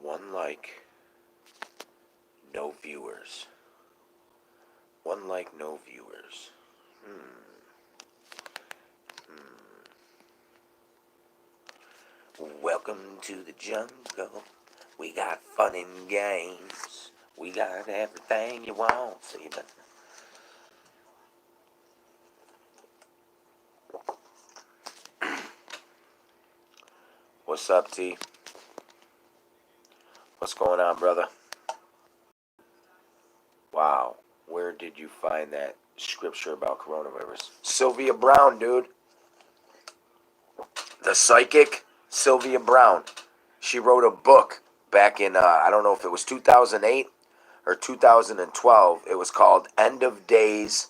One like, no viewers. One like, no viewers. Welcome to the jungle. We got fun and games. We got everything you want. See, but what's up, T? What's going on, brother? Wow. Where did you find that scripture about coronavirus? Sylvia Brown, dude. The psychic Sylvia Brown. She wrote a book back in, I don't know if it was 2008 or 2012. It was called End of Days,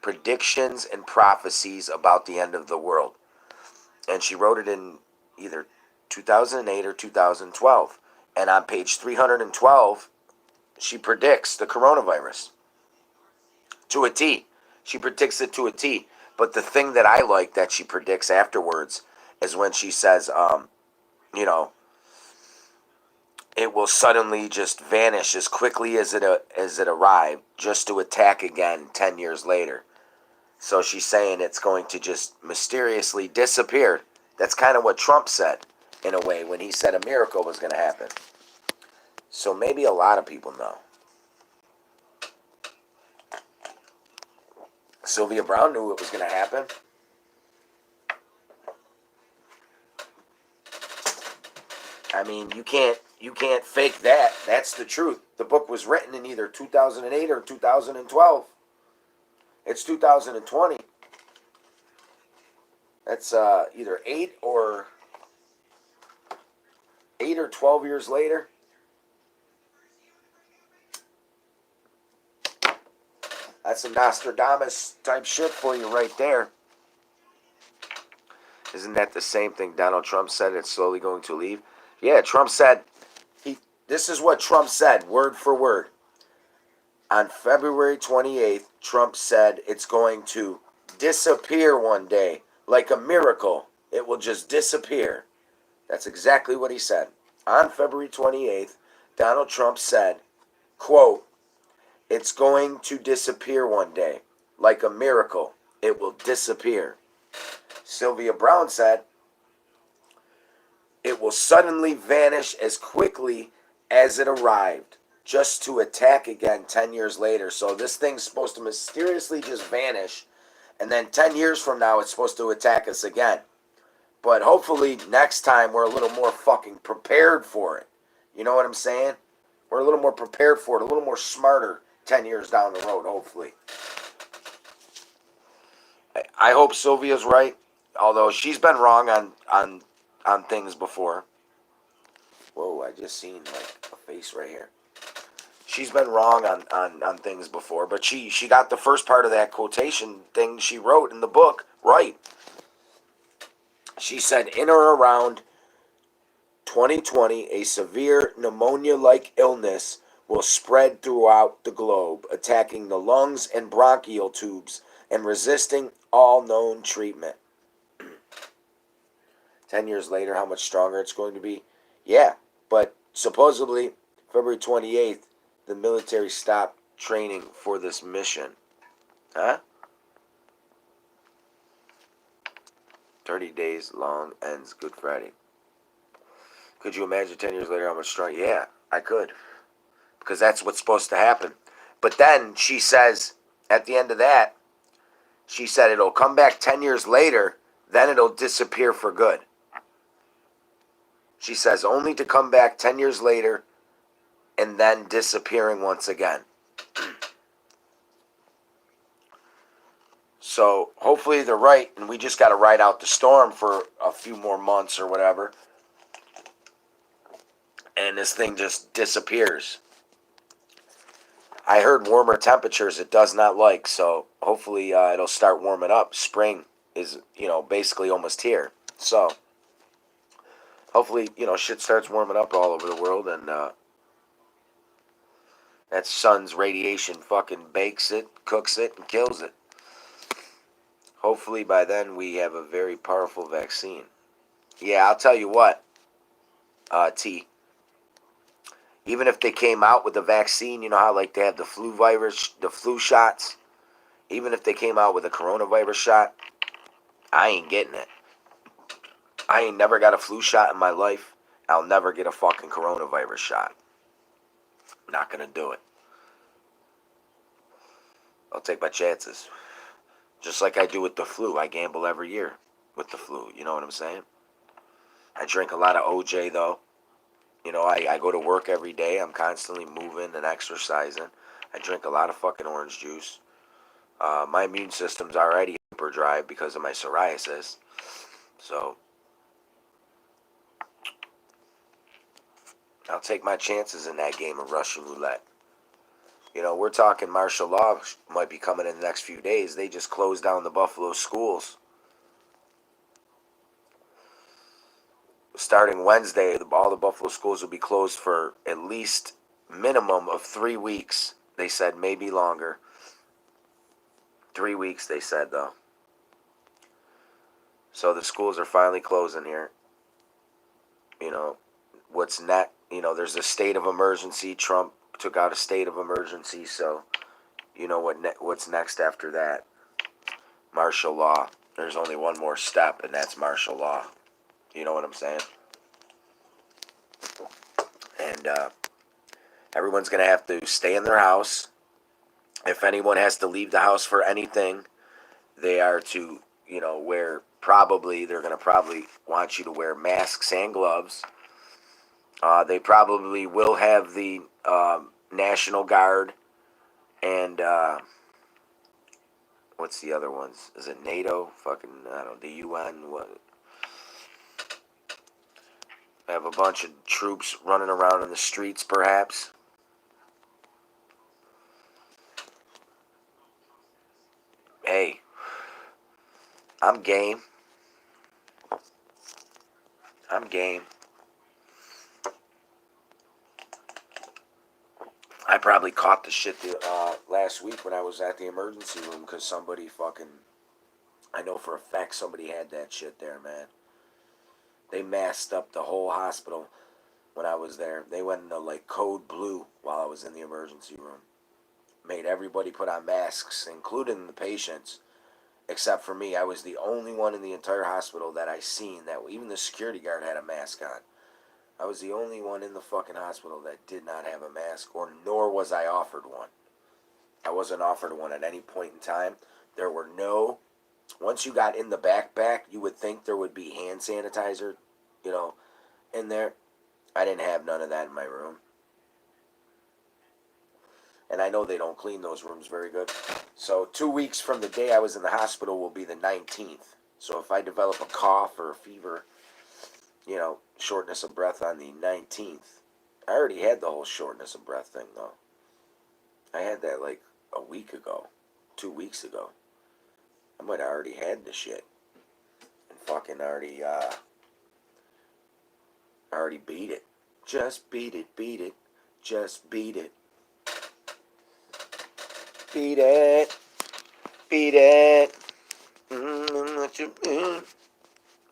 Predictions and Prophecies About the End of the World. And she wrote it in either 2008 or 2012. And on page 312, she predicts the coronavirus to a T. She predicts it to a T. But the thing that I like that she predicts afterwards is when she says, you know, it will suddenly just vanish as quickly as it arrived, just to attack again 10 years later. So she's saying it's going to just mysteriously disappear. That's kind of what Trump said, in a way, when he said a miracle was going to happen. So maybe a lot of people know. Sylvia Brown knew it was going to happen. I mean, you can't fake that. That's the truth. The book was written in either 2008 or 2012. It's 2020. That's either 8 or 12 years later. That's some Nostradamus type shit for you right there. Isn't that the same thing Donald Trump said? It's slowly going to leave. Yeah, Trump said, this is what Trump said, word for word. On February 28th, Trump said it's going to disappear one day. Like a miracle. It will just disappear. That's exactly what he said. On February 28th, Donald Trump said, quote, it's going to disappear one day. Like a miracle. It will disappear. Sylvia Brown said, it will suddenly vanish as quickly as it arrived, just to attack again 10 years later. So this thing's supposed to mysteriously just vanish, and then 10 years from now it's supposed to attack us again. But hopefully next time we're a little more fucking prepared for it. You know what I'm saying? We're a little more prepared for it, a little more smarter 10 years down the road, hopefully. I hope Sylvia's right, although she's been wrong on things before. Whoa, I just seen like a face right here. She's been wrong on things before, but she got the first part of that quotation thing she wrote in the book right. She said, in or around 2020, a severe pneumonia-like illness will spread throughout the globe, attacking the lungs and bronchial tubes and resisting all known treatment. 10 years later, how much stronger it's going to be? Yeah, but supposedly, February 28th, the military stopped training for this mission. Huh? 30 days long ends Good Friday. Could you imagine 10 years later how much stronger? Yeah, I could. Because that's what's supposed to happen. But then she says, at the end of that, she said it'll come back 10 years later, then it'll disappear for good. She says only to come back 10 years later and then disappearing once again. So hopefully they're right, and we just got to ride out the storm for a few more months or whatever. And this thing just disappears. I heard warmer temperatures it does not like, so hopefully it'll start warming up. Spring is, basically almost here. So hopefully, shit starts warming up all over the world, and that sun's radiation fucking bakes it, cooks it, and kills it. Hopefully by then we have a very powerful vaccine. Yeah, I'll tell you what, T. Even if they came out with the vaccine, you know how like they have the flu virus, the flu shots. Even if they came out with a coronavirus shot, I ain't getting it. I ain't never got a flu shot in my life. I'll never get a fucking coronavirus shot. Not gonna do it. I'll take my chances. Just like I do with the flu. I gamble every year with the flu. You know what I'm saying? I drink a lot of OJ though. You know, I go to work every day. I'm constantly moving and exercising. I drink a lot of fucking orange juice. My immune system's already hyperdrive because of my psoriasis. So, I'll take my chances in that game of Russian roulette. You know, we're talking martial law might be coming in the next few days. They just closed down the Buffalo schools. Starting Wednesday, all the Buffalo schools will be closed for at least minimum of 3 weeks. They said maybe longer. 3 weeks, they said, though. So the schools are finally closing here. You know, what's next? You know, there's a state of emergency. Trump took out a state of emergency, so you know what's next after that? Martial law. There's only one more step, and that's martial law. You know what I'm saying? And everyone's going to have to stay in their house. If anyone has to leave the house for anything, they are to, you know, wear, they're going to probably want you to wear masks and gloves. They probably will have the National Guard and what's the other ones? Is it NATO? Fucking, I don't know, the UN? What? Have a bunch of troops running around in the streets, perhaps. Hey, I'm game. I'm game. I probably caught the shit last week when I was at the emergency room because somebody fucking, I know for a fact somebody had that shit there, man. They masked up the whole hospital when I was there. They went into like code blue while I was in the emergency room. Made everybody put on masks, including the patients, except for me. I was the only one in the entire hospital that I seen that even the security guard had a mask on. I was the only one in the fucking hospital that did not have a mask, or nor was I offered one. I wasn't offered one at any point in time. There were no, once you got in the backpack, you would think there would be hand sanitizer, you know, in there. I didn't have none of that in my room. And I know they don't clean those rooms very good. So 2 weeks from the day I was in the hospital will be the 19th. So if I develop a cough or a fever, you know, shortness of breath on the 19th. I already had the whole shortness of breath thing, though. I had that like a week ago, 2 weeks ago. I might have already had the shit. And fucking already beat it. Just beat it, just beat it. Beat it, beat it.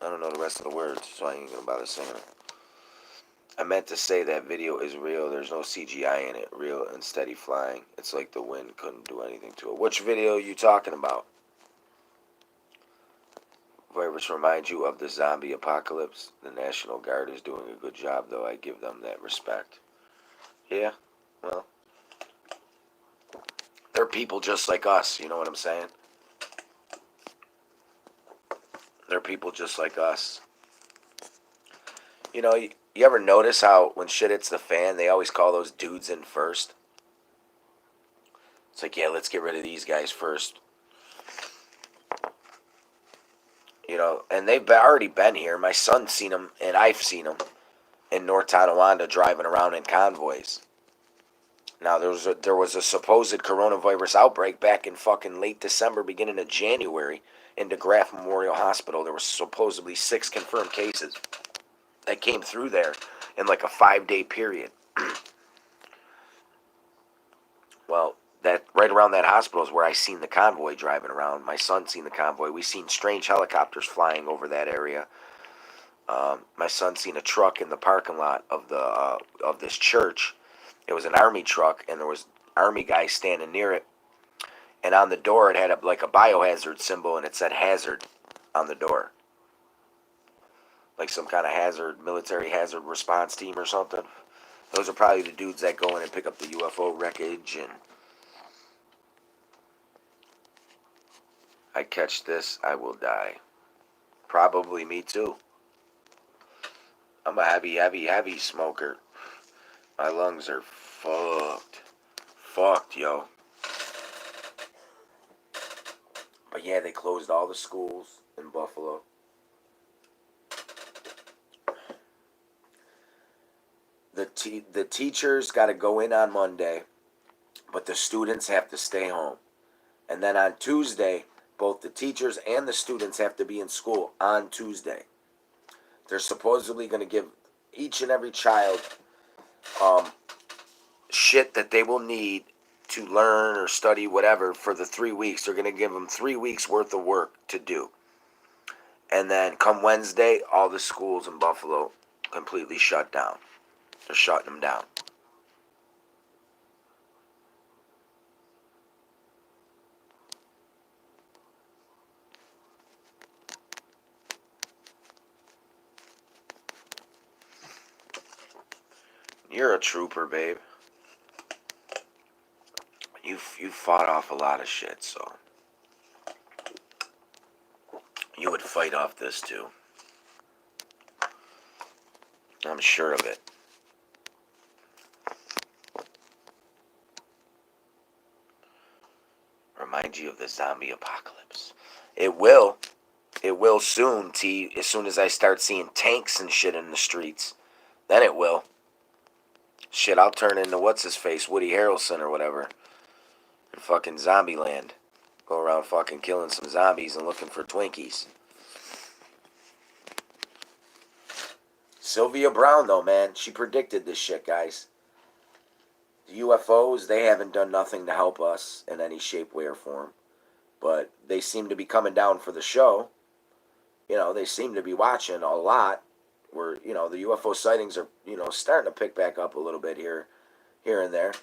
I don't know the rest of the words, so I ain't gonna bother singing it. I meant to say that video is real. There's no CGI in it. Real and steady flying. It's like the wind couldn't do anything to it. Which video are you talking about? Virus reminds you of the zombie apocalypse. The National Guard is doing a good job, though. I give them that respect. Yeah, well, they're people just like us. You know what I'm saying? They're people just like us. You know, you ever notice how when shit hits the fan, they always call those dudes in first? It's like, yeah, let's get rid of these guys first. You know, and they've already been here. My son's seen them, and I've seen them in North Tonawanda driving around in convoys. Now, there was a supposed coronavirus outbreak back in fucking late December, beginning of January, in DeGraff Memorial Hospital. There were supposedly 6 confirmed cases that came through there in like a 5-day period. Well, that right around that hospital is where I seen the convoy driving around. My son seen the convoy. We seen strange helicopters flying over that area. My son seen a truck in the parking lot of this church It was an army truck, and there was army guys standing near it. And on the door, it had like a biohazard symbol, and it said hazard on the door. Like some kind of hazard, military hazard response team or something. Those are probably the dudes that go in and pick up the UFO wreckage. And I catch this, I will die. Probably me too. I'm a heavy smoker. My lungs are fucked. Fucked, yo. But yeah, they closed all the schools in Buffalo. The teachers got to go in on Monday, but the students have to stay home. And then on Tuesday, both the teachers and the students have to be in school on Tuesday. They're supposedly going to give each and every child shit that they will need to learn or study whatever for the 3 weeks. They're going to give them 3 weeks worth of work to do. And then come Wednesday, all the schools in Buffalo completely shut down. They're shutting them down. You're a trooper, babe. You fought off a lot of shit, so you would fight off this too. I'm sure of it. Remind you of the zombie apocalypse. It will. It will soon, T. As soon as I start seeing tanks and shit in the streets. Then it will. Shit, I'll turn into what's-his-face, Woody Harrelson or whatever. In fucking zombie land. Go around fucking killing some zombies and looking for Twinkies. Sylvia Browne, though, man. She predicted this shit, guys. The UFOs, they haven't done nothing to help us in any shape, way, or form. But they seem to be coming down for the show. You know, they seem to be watching a lot. Where, you know, the UFO sightings are, you know, starting to pick back up a little bit here and there.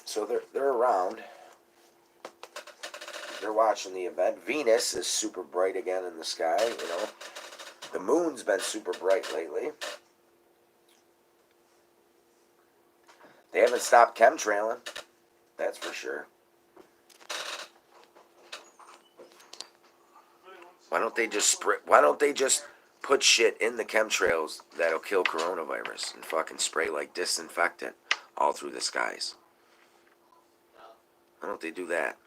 So they're around. They're watching the event. Venus is super bright again in the sky, you know. The moon's been super bright lately. They haven't stopped chemtrailing. That's for sure. Why don't they just put shit in the chemtrails that'll kill coronavirus and fucking spray like disinfectant all through the skies? Why don't they do that?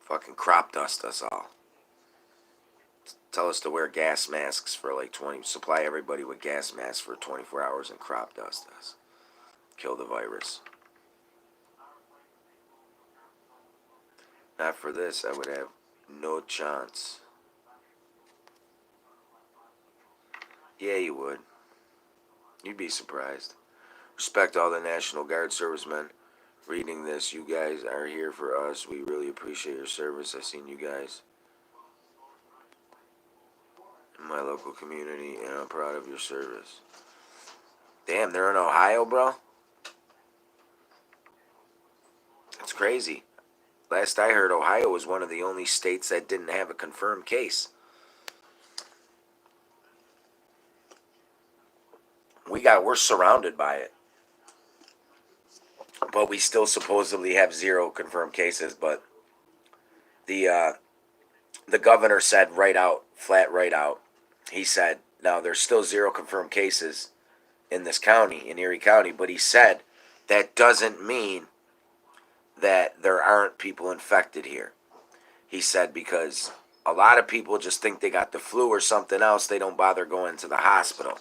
Fucking crop dust us all. Tell us to wear gas masks for like 20, supply everybody with gas masks for 24 hours and crop dust us. Kill the virus. Not for this, I would have no chance. Yeah, you would. You'd be surprised. Respect all the National Guard servicemen. Reading this, you guys are here for us. We really appreciate your service. I've seen you guys in my local community, and I'm proud of your service. Damn, they're in Ohio, bro? That's crazy. Last I heard, Ohio was one of the only states that didn't have a confirmed case. We're surrounded by it. But we still supposedly have 0 confirmed cases. But the governor said flat right out, he said, now there's still 0 confirmed cases in this county, in Erie County, but he said that doesn't mean that there aren't people infected here. He said because a lot of people just think they got the flu or something else, they don't bother going to the hospital.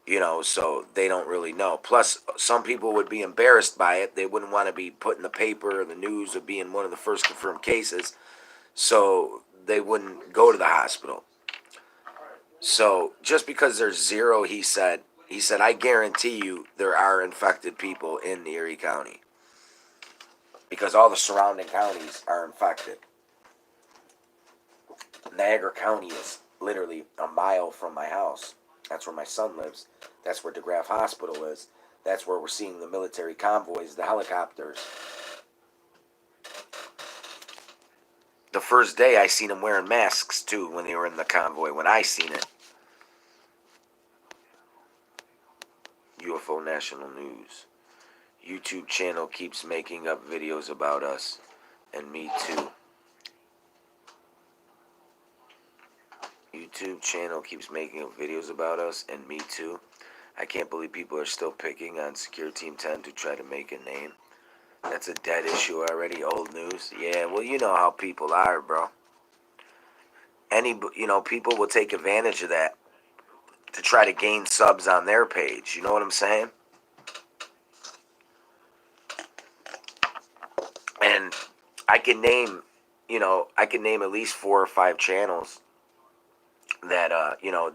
You know, so they don't really know. Plus, some people would be embarrassed by it. They wouldn't want to be put in the paper or the news of being one of the first confirmed cases. So they wouldn't go to the hospital. So just because there's 0, he said, I guarantee you there are infected people in Erie County. Because all the surrounding counties are infected. Niagara County is literally a mile from my house. That's where my son lives. That's where DeGraff Hospital is. That's where we're seeing the military convoys, the helicopters. The first day I seen them wearing masks too when they were in the convoy, when I seen it. UFO National News. YouTube channel keeps making up videos about us, and me too. YouTube channel keeps making up videos about us, and me too. I can't believe people are still picking on Secure Team 10 to try to make a name. That's a dead issue already, old news. Yeah, well, you know how people are, bro. People will take advantage of that to try to gain subs on their page. You know what I'm saying? And I can name, at least 4 or 5 channels that,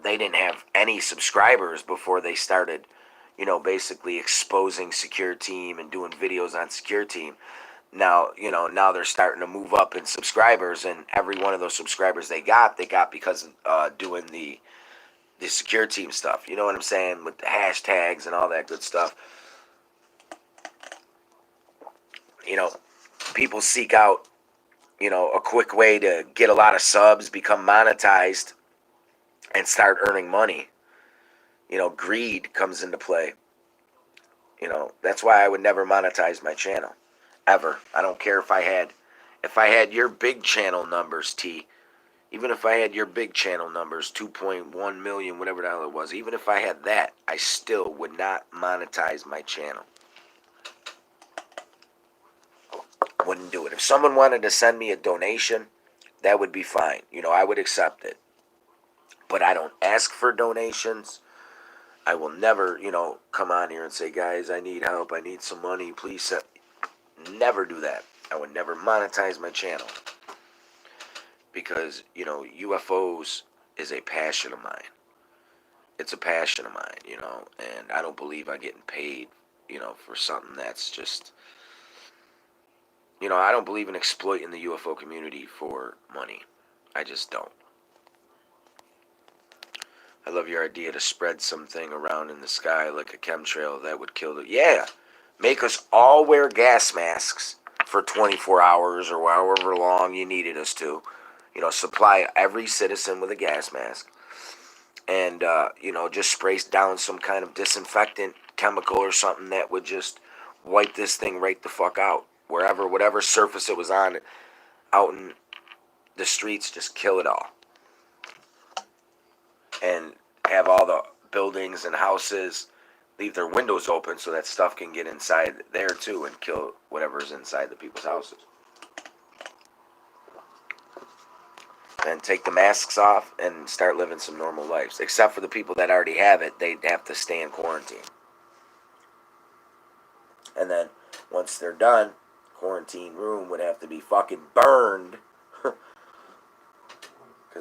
they didn't have any subscribers before they started, basically exposing Secure Team and doing videos on Secure Team. Now, now they're starting to move up in subscribers, and every one of those subscribers they got because of doing the Secure Team stuff. You know what I'm saying? With the hashtags and all that good stuff. People seek out, a quick way to get a lot of subs, become monetized, and start earning money. Greed comes into play. That's why I would never monetize my channel. Ever. I don't care if I had your big channel numbers, T. Even if I had your big channel numbers, 2.1 million, whatever the hell it was, even if I had that, I still would not monetize my channel. Wouldn't do it. If someone wanted to send me a donation, that would be fine. I would accept it. But I don't ask for donations. I will never, come on here and say, guys, I need help. I need some money. Please send. Never do that. I would never monetize my channel. Because, UFOs is a passion of mine. It's a passion of mine, and I don't believe I'm getting paid, for something that's just, I don't believe in exploiting the UFO community for money. I just don't. I love your idea to spread something around in the sky like a chemtrail that would kill the... Yeah! Make us all wear gas masks for 24 hours or however long you needed us to. Supply every citizen with a gas mask. And, just spray down some kind of disinfectant chemical or something that would just wipe this thing right the fuck out. Whatever surface it was on, out in the streets, just kill it all. And have all the buildings and houses leave their windows open so that stuff can get inside there too and kill whatever's inside the people's houses. And take the masks off and start living some normal lives. Except for the people that already have it, they'd have to stay in quarantine. And then once they're done, quarantine room would have to be fucking burned. Because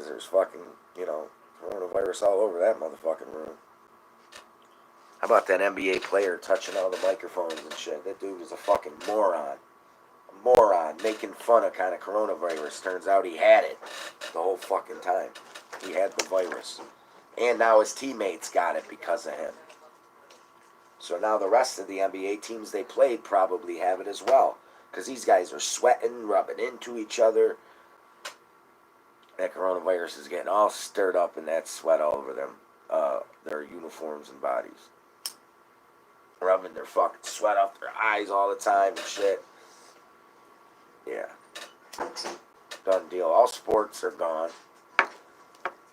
there's fucking, coronavirus all over that motherfucking room. How about that NBA player touching all the microphones and shit? That dude was a fucking moron. A moron, making fun of kind of coronavirus. Turns out he had it the whole fucking time. He had the virus. And now his teammates got it because of him. So now the rest of the NBA teams they played probably have it as well. Because these guys are sweating, rubbing into each other. That coronavirus is getting all stirred up in that sweat all over them, their uniforms and bodies. Rubbing their fucking sweat off their eyes all the time and shit. Yeah. Done deal. All sports are gone.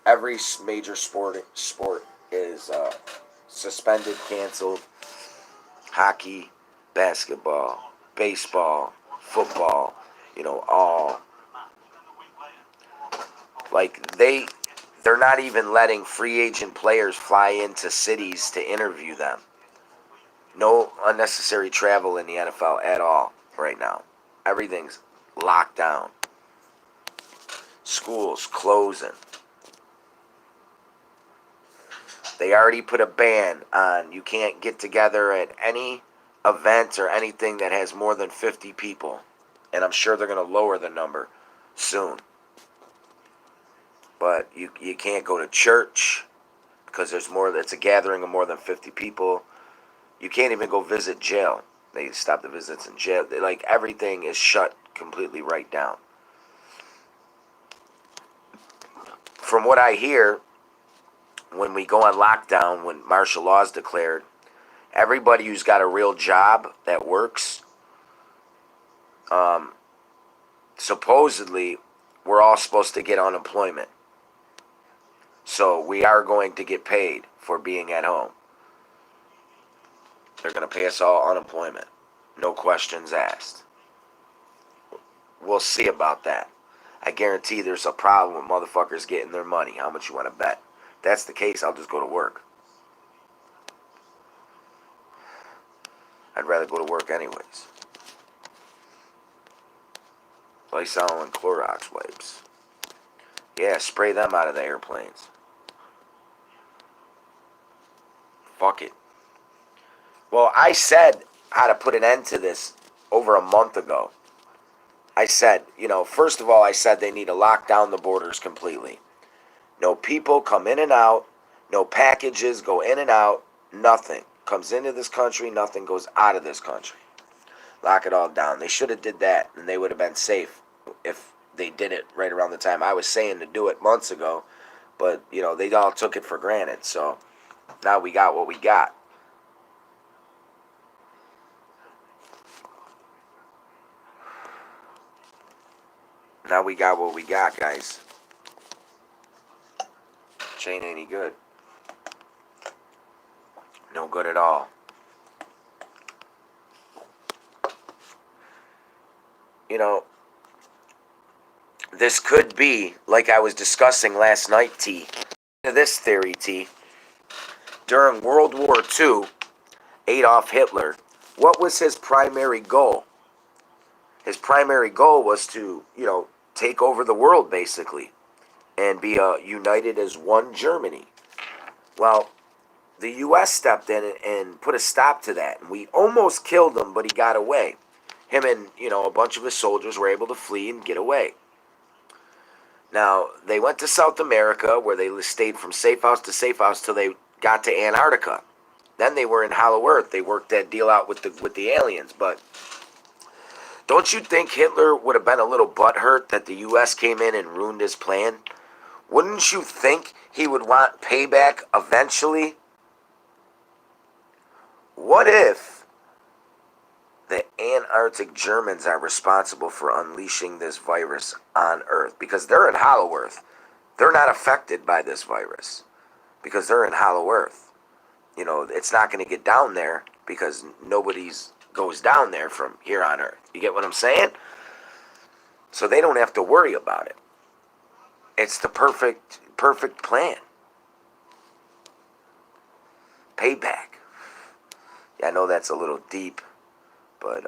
Every major sport is suspended, canceled. Hockey, basketball, baseball, football, all. Like, they're not even letting free agent players fly into cities to interview them. No unnecessary travel in the NFL at all right now. Everything's locked down. Schools closing. They already put a ban on you can't get together at any event or anything that has more than 50 people. And I'm sure they're going to lower the number soon. But you can't go to church. because it's a gathering of more than 50 people. You can't even go visit jail. They stop the visits in jail. Like, everything is shut completely right down. From what I hear, when we go on lockdown, when martial law is declared, everybody who's got a real job that works, supposedly, we're all supposed to get unemployment. So we are going to get paid for being at home. They're going to pay us all unemployment. No questions asked. We'll see about that. I guarantee there's a problem with motherfuckers getting their money. How much you want to bet? If that's the case, I'll just go to work. I'd rather go to work anyways. Lysol and Clorox wipes. Yeah, spray them out of the airplanes. Fuck it. Well, I said how to put an end to this over a month ago. I said, first of all, I said they need to lock down the borders completely. No people come in and out. No packages go in and out. Nothing comes into this country. Nothing goes out of this country. Lock it all down. They should have did that, and they would have been safe if they did it right around the time I was saying to do it months ago. But, they all took it for granted. So now we got what we got. Now we got what we got, guys. Which ain't any good. No good at all. This could be, like I was discussing last night, T. This theory, T. During World War II, Adolf Hitler, what was his primary goal? His primary goal was to, take over the world, basically, and be united as one Germany. Well, the U.S. stepped in and put a stop to that, and we almost killed him, but he got away. Him and, a bunch of his soldiers were able to flee and get away. Now, they went to South America, where they stayed from safe house to safe house till they got to Antarctica. Then they were in Hollow Earth. They worked that deal out with the aliens. But don't you think Hitler would have been a little butthurt that the U.S. came in and ruined his plan? Wouldn't you think he would want payback eventually? What if the Antarctic Germans are responsible for unleashing this virus on Earth? Because they're in Hollow Earth. They're not affected by this virus because they're in Hollow Earth. It's not going to get down there because nobody's goes down there from here on Earth. You get what I'm saying? So they don't have to worry about it. It's the perfect plan. Payback. Yeah, I know that's a little deep, but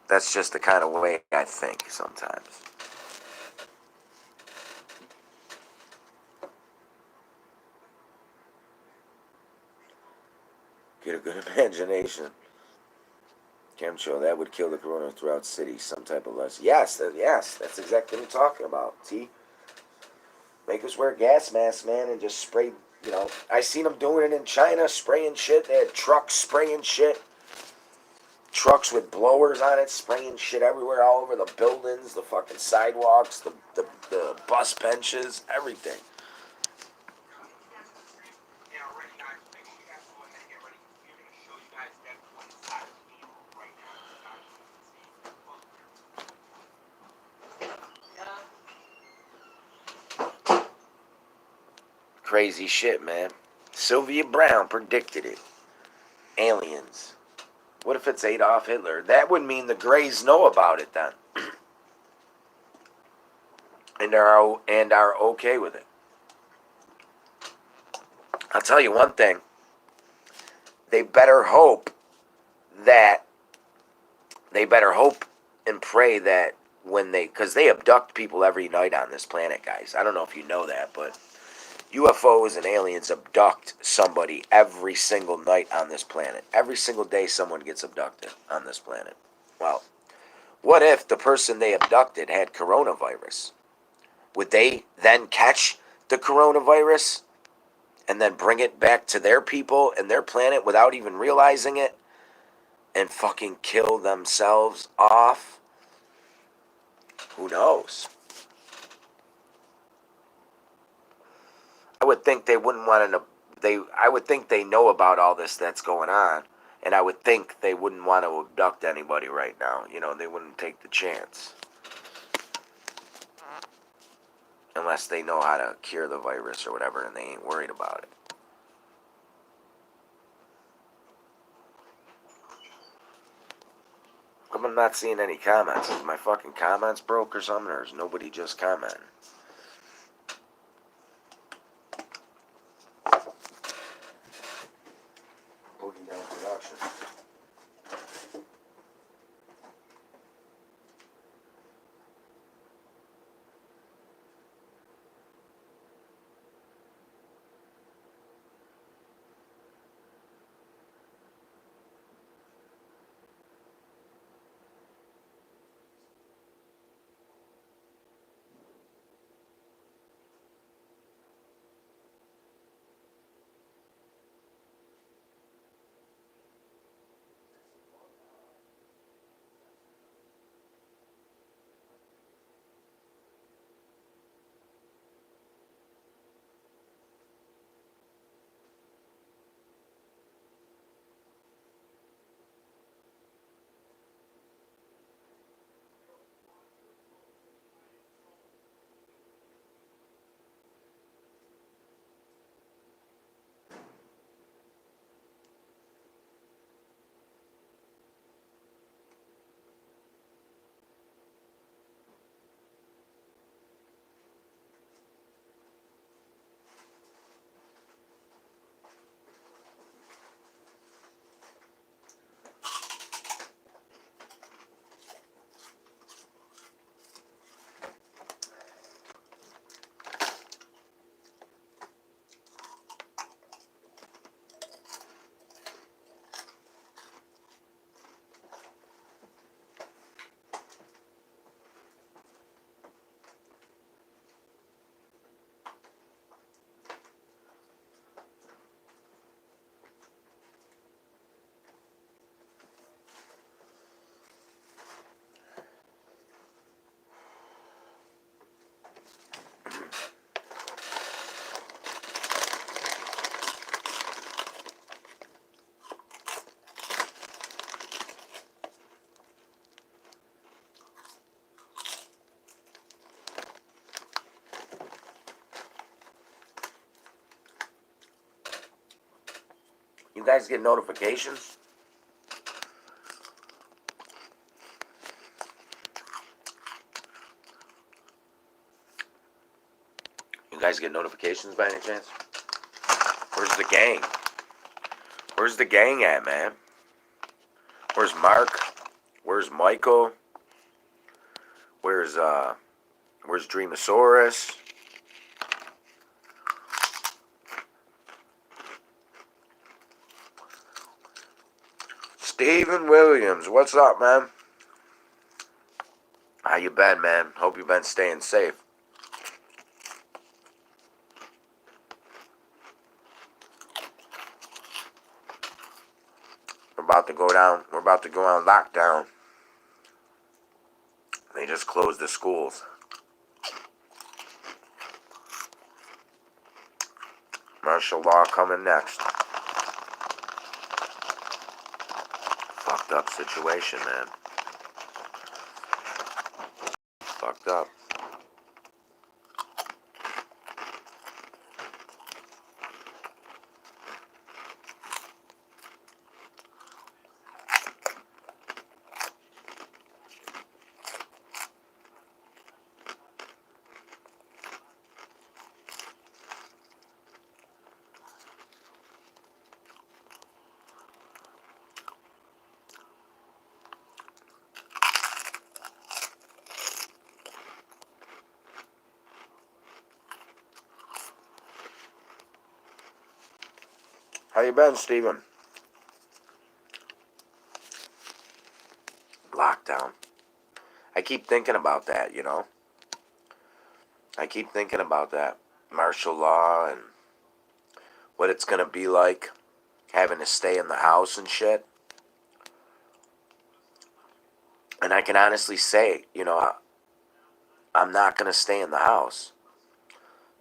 that's just the kind of way I think sometimes. Get a good imagination. Chemtrail, that would kill the corona throughout cities. Some type of less. Yes, that's exactly what I'm talking about. T. Make us wear gas masks, man, and just spray. I seen them doing it in China, spraying shit. They had trucks spraying shit. Trucks with blowers on it, spraying shit everywhere, all over the buildings, the fucking sidewalks, the bus benches, everything. Crazy shit, man. Sylvia Browne predicted it. Aliens. What if it's Adolf Hitler? That would mean the Greys know about it then. and are okay with it. I'll tell you one thing. They better hope and pray that because they abduct people every night on this planet, guys. I don't know if you know that, but UFOs and aliens abduct somebody every single night on this planet. Every single day someone gets abducted on this planet. Well, what if the person they abducted had coronavirus? Would they then catch the coronavirus and then bring it back to their people and their planet without even realizing it and fucking kill themselves off? Who knows? I would think they wouldn't want to. I would think they know about all this that's going on, and I would think they wouldn't want to abduct anybody right now. You know, they wouldn't take the chance unless they know how to cure the virus or whatever, and they ain't worried about it. I'm not seeing any comments. Is my fucking comments broke or something, or is nobody just commenting? Boogie Down Production. You guys get notifications? You guys get notifications by any chance? Where's the gang? Where's the gang at, man? Where's Mark? Where's Michael? Where's Dreamosaurus? Steven Williams, what's up, man? How you been, man? Hope you've been staying safe. We're about to go down. We're about to go on lockdown. They just closed the schools. Martial law coming next. Fucked up situation, man. Fucked up. How you been, Steven? Lockdown. I keep thinking about that, you know? I keep thinking about that. Martial law and what it's going to be like having to stay in the house and shit. And I can honestly say, I'm not going to stay in the house.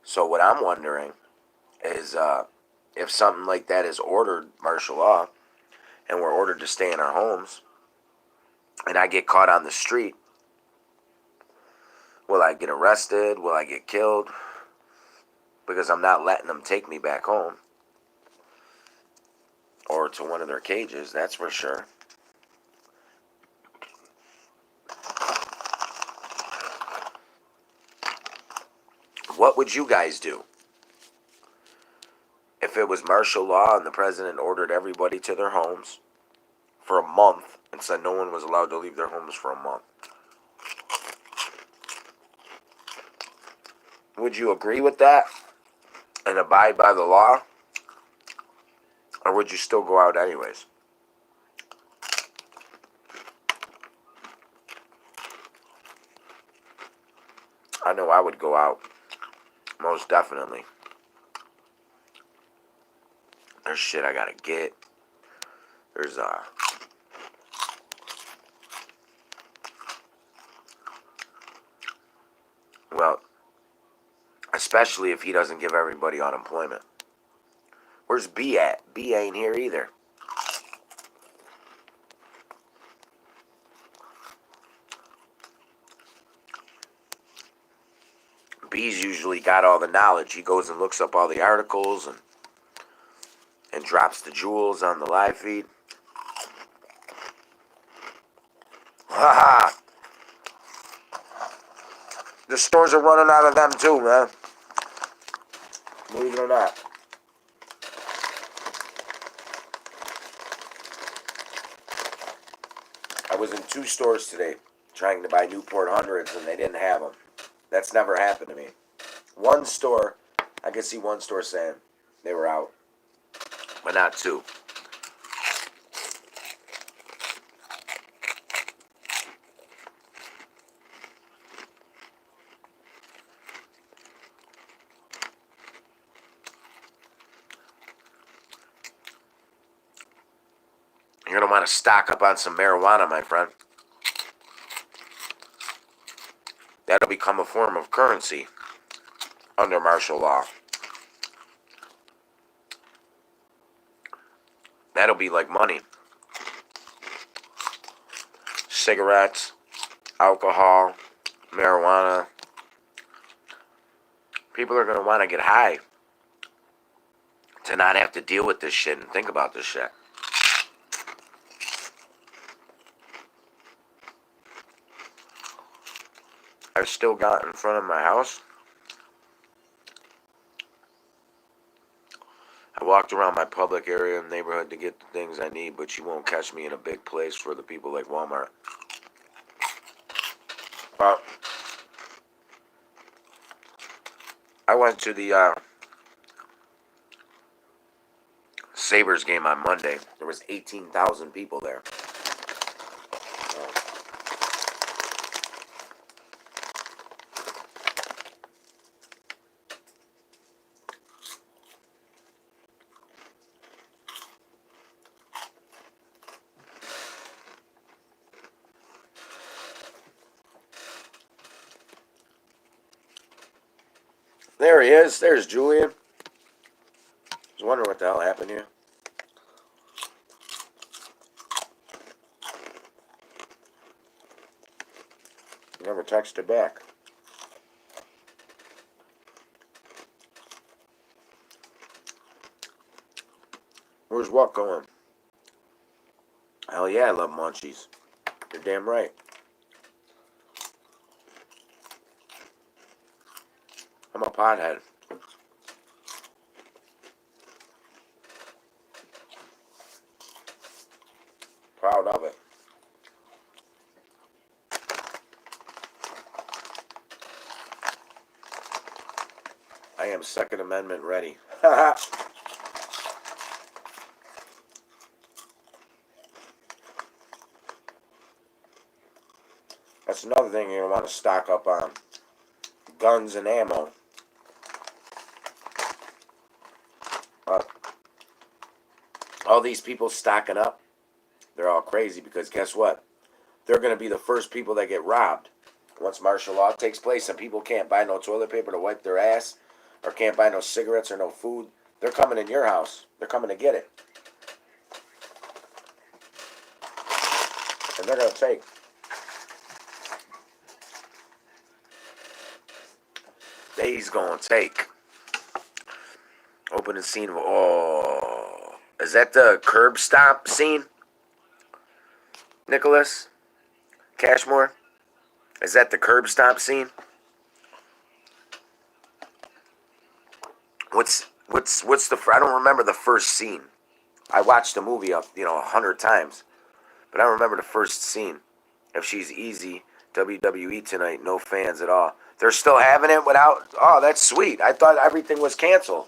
So what I'm wondering is if something like that is ordered, martial law, and we're ordered to stay in our homes, and I get caught on the street, will I get arrested? Will I get killed? Because I'm not letting them take me back home. Or to one of their cages, that's for sure. What would you guys do if it was martial law and the president ordered everybody to their homes for a month and said no one was allowed to leave their homes for a month? Would you agree with that and abide by the law? Or would you still go out anyways? I know I would go out. Most definitely. There's shit I gotta get. There's well, especially if he doesn't give everybody unemployment. Where's B at? B ain't here either. B's usually got all the knowledge. He goes and looks up all the articles and drops the jewels on the live feed. Haha! The stores are running out of them too, man. Believe it or not. I was in 2 stores today trying to buy Newport 100s and they didn't have them. That's never happened to me. One store, I could see one store saying they were out, but not 2. You're going to want to stock up on some marijuana, my friend. That'll become a form of currency under martial law. That'll be like money. Cigarettes, alcohol, marijuana. People are going to want to get high to not have to deal with this shit and think about this shit. I've still got in front of my house. I walked around my public area and neighborhood to get the things I need, but you won't catch me in a big place for the people like Walmart. Well, I went to the Sabres game on Monday. There was 18,000 people there. There he is. There's Julian. I was wondering what the hell happened here. Never texted back. Where's what going? Hell yeah, I love munchies. You're damn right. I'm a pothead. Proud of it. I am Second Amendment ready. That's another thing you're going to want to stock up on. Guns and ammo. Uh, all these people stocking up, they're all crazy because guess what? They're going to be the first people that get robbed once martial law takes place and people can't buy no toilet paper to wipe their ass or can't buy no cigarettes or no food. They're coming in your house. They're coming to get it. And they're going to take. They's going to take. Opening scene of, oh, is that the curb stop scene? Nicholas Cashmore? Is that the curb stop scene? What's the, I don't remember the first scene. I watched the movie up, 100 times. But I don't remember the first scene. If she's easy, WWE tonight, no fans at all. They're still having it without, oh, that's sweet. I thought everything was canceled.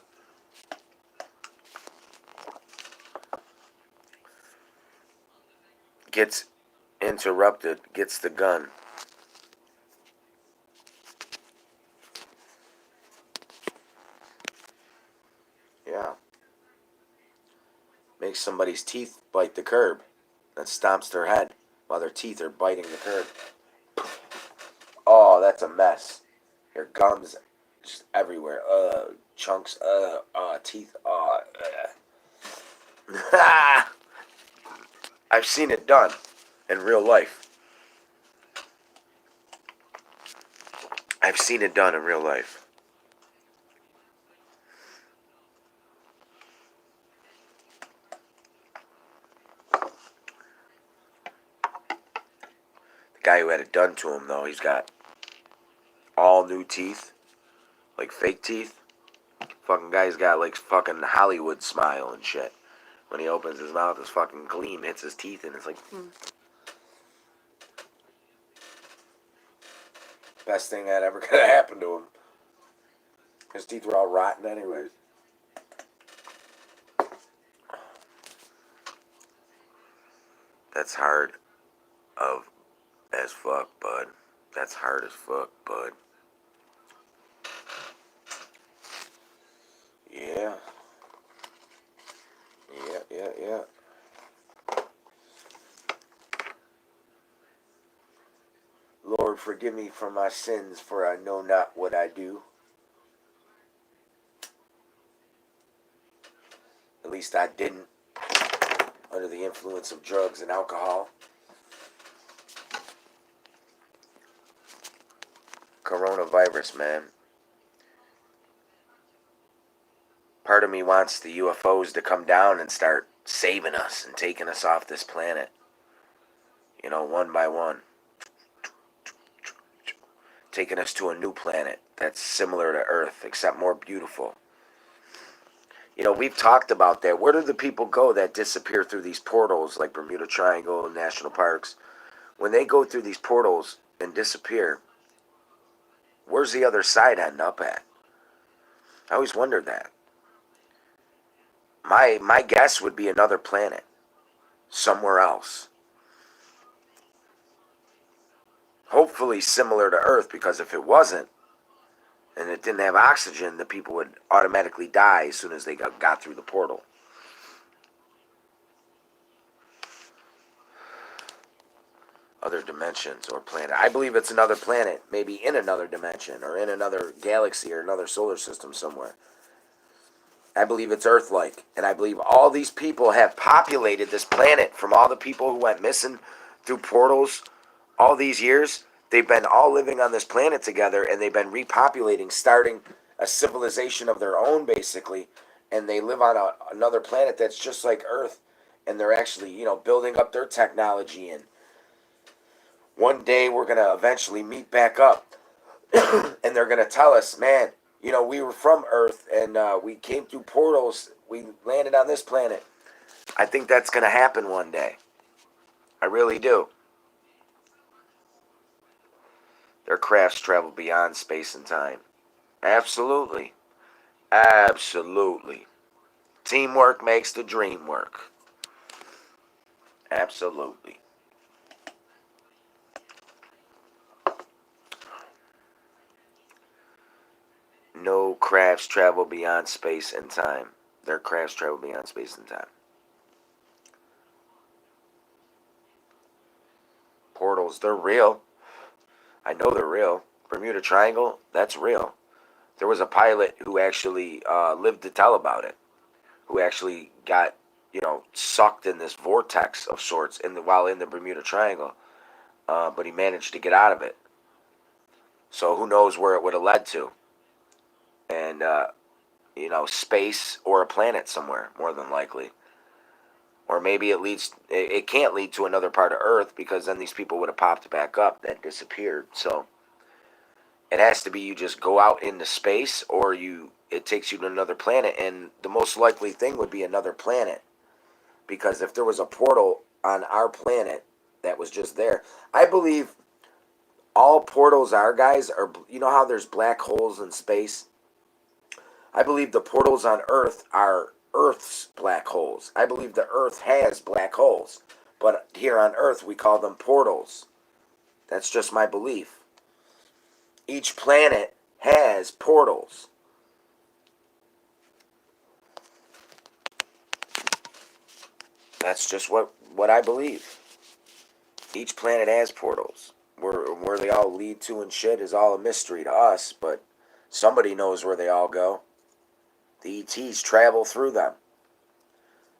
Gets interrupted, gets the gun. Yeah. Makes somebody's teeth bite the curb. That stomps their head while their teeth are biting the curb. Oh, that's a mess. Your gums just everywhere. Chunks. Teeth. I've seen it done in real life. I've seen it done in real life. The guy who had it done to him, though, he's got all new teeth, like fake teeth. Fucking guy's got like fucking Hollywood smile and shit. When he opens his mouth, his fucking gleam hits his teeth, and it's like, best thing that ever could have happened to him. His teeth were all rotten anyways. That's hard as fuck, bud. That's hard as fuck, bud. Yeah. Yeah. Lord, forgive me for my sins, for I know not what I do. At least I didn't. Under the influence of drugs and alcohol. Coronavirus, man. Part of me wants the UFOs to come down and start saving us and taking us off this planet. One by one. Taking us to a new planet that's similar to Earth, except more beautiful. We've talked about that. Where do the people go that disappear through these portals, like Bermuda Triangle and national parks? When they go through these portals and disappear, where's the other side end up at? I always wondered that. My guess would be another planet, somewhere else. Hopefully similar to Earth, because if it wasn't, and it didn't have oxygen, the people would automatically die as soon as they got through the portal. Other dimensions or planet. I believe it's another planet, maybe in another dimension or in another galaxy or another solar system somewhere. I believe it's Earth-like, and I believe all these people have populated this planet from all the people who went missing through portals all these years. They've been all living on this planet together, and they've been repopulating, starting a civilization of their own, basically, and they live on another planet that's just like Earth, and they're actually, building up their technology, and one day we're going to eventually meet back up, and they're going to tell us, man, we were from Earth, and we came through portals, we landed on this planet. I think that's going to happen one day. I really do. Their crafts travel beyond space and time. Absolutely. Absolutely. Teamwork makes the dream work. Absolutely. No crafts travel beyond space and time. Their crafts travel beyond space and time. Portals, they're real. I know they're real. Bermuda Triangle, that's real. There was a pilot who actually lived to tell about it, who actually got, sucked in this vortex of sorts while in the Bermuda Triangle, but he managed to get out of it. So who knows where it would have led to? And space or a planet somewhere, more than likely. Or maybe it can't lead to another part of Earth, because then these people would have popped back up that disappeared. So it has to be you just go out into space, or it takes you to another planet, and the most likely thing would be another planet. Because if there was a portal on our planet that was just there, I believe all portals are, guys, are, you know how there's black holes in space? I believe the portals on Earth are Earth's black holes. I believe the Earth has black holes. But here on Earth, we call them portals. That's just my belief. Each planet has portals. That's just what I believe. Each planet has portals. Where they all lead to and shit is all a mystery to us, but somebody knows where they all go. The ETs travel through them.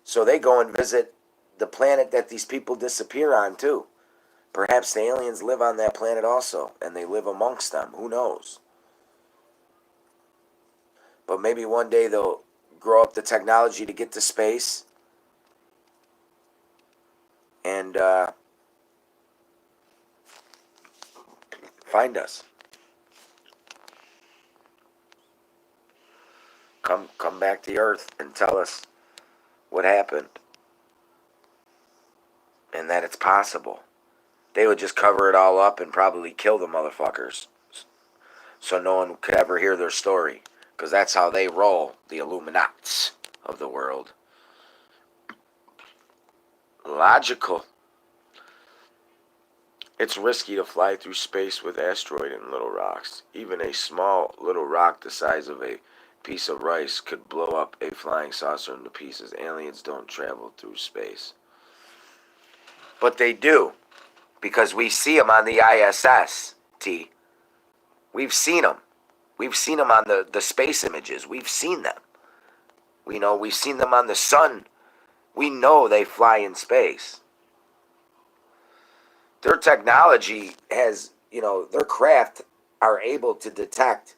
So they go and visit the planet that these people disappear on too. Perhaps the aliens live on that planet also, and they live amongst them. Who knows? But maybe one day they'll grow up the technology to get to space and find us. Come back to Earth and tell us what happened. And that it's possible. They would just cover it all up and probably kill the motherfuckers, so no one could ever hear their story. Because that's how they roll, the Illuminats of the world. Logical. It's risky to fly through space with asteroid and little rocks. Even a small little rock the size of a piece of rice could blow up a flying saucer into pieces. Aliens don't travel through space. But they do. Because we see them on the ISS, T. We've seen them. We've seen them on the space images. We've seen them. We've seen them on the sun. We know they fly in space. Their technology has, their craft are able to detect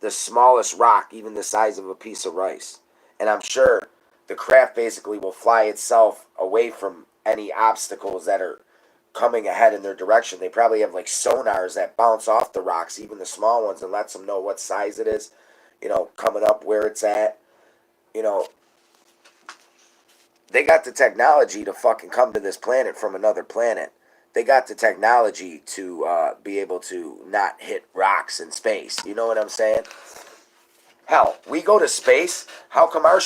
the smallest rock, even the size of a piece of rice. And I'm sure the craft basically will fly itself away from any obstacles that are coming ahead in their direction. They probably have like sonars that bounce off the rocks, even the small ones, and lets them know what size it is, coming up, where it's at. They got the technology to fucking come to this planet from another planet. They got the technology to be able to not hit rocks in space. You know what I'm saying? Hell, we go to space. How come our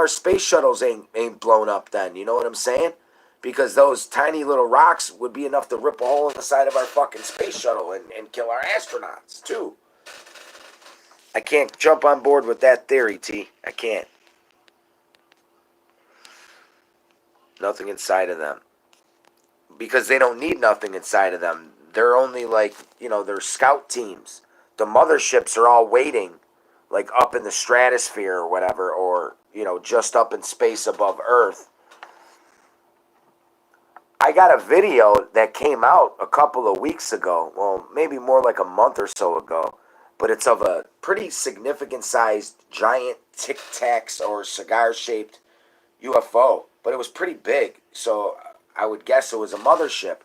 space shuttles ain't blown up then? You know what I'm saying? Because those tiny little rocks would be enough to rip a hole in the side of our fucking space shuttle and kill our astronauts, too. I can't jump on board with that theory, T. I can't. Nothing inside of them. Because they don't need nothing inside of them. They're only like, they're scout teams. The motherships are all waiting, like up in the stratosphere or whatever, or, just up in space above Earth. I got a video that came out a couple of weeks ago, well, maybe more like a month or so ago, but it's of a pretty significant sized giant Tic Tacs or cigar-shaped UFO, but it was pretty big, so I would guess it was a mothership,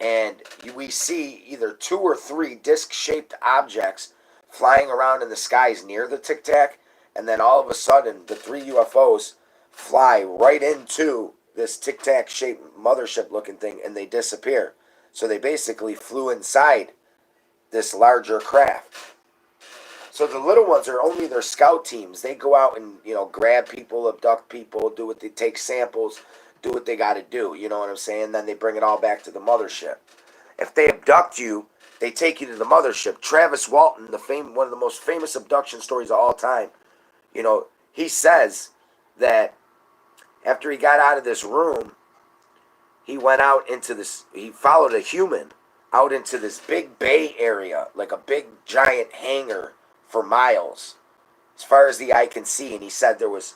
and we see either 2 or 3 disc-shaped objects flying around in the skies near the Tic Tac, and then all of a sudden, the 3 UFOs fly right into this Tic Tac shaped mothership looking thing, and they disappear. So they basically flew inside this larger craft. So the little ones are only their scout teams. They go out and, grab people, abduct people, take samples, do what they got to do. You know what I'm saying? Then they bring it all back to the mothership. If they abduct you, they take you to the mothership. Travis Walton, one of the most famous abduction stories of all time, he says that after he got out of this room, he went out into this, he followed a human out into this big bay area, like a big giant hangar for miles, as far as the eye can see. And he said there was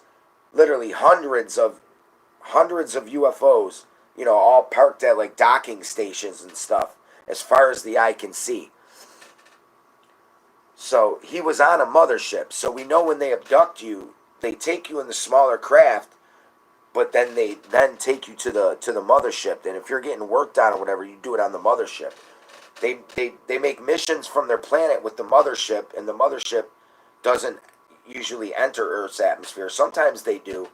literally hundreds of UFOs, all parked at like docking stations and stuff, as far as the eye can see. So he was on a mothership. So we know when they abduct you, they take you in the smaller craft, but then they take you to the mothership. And if you're getting worked on or whatever, you do it on the mothership. They make missions from their planet with the mothership, and the mothership doesn't usually enter Earth's atmosphere. Sometimes they do,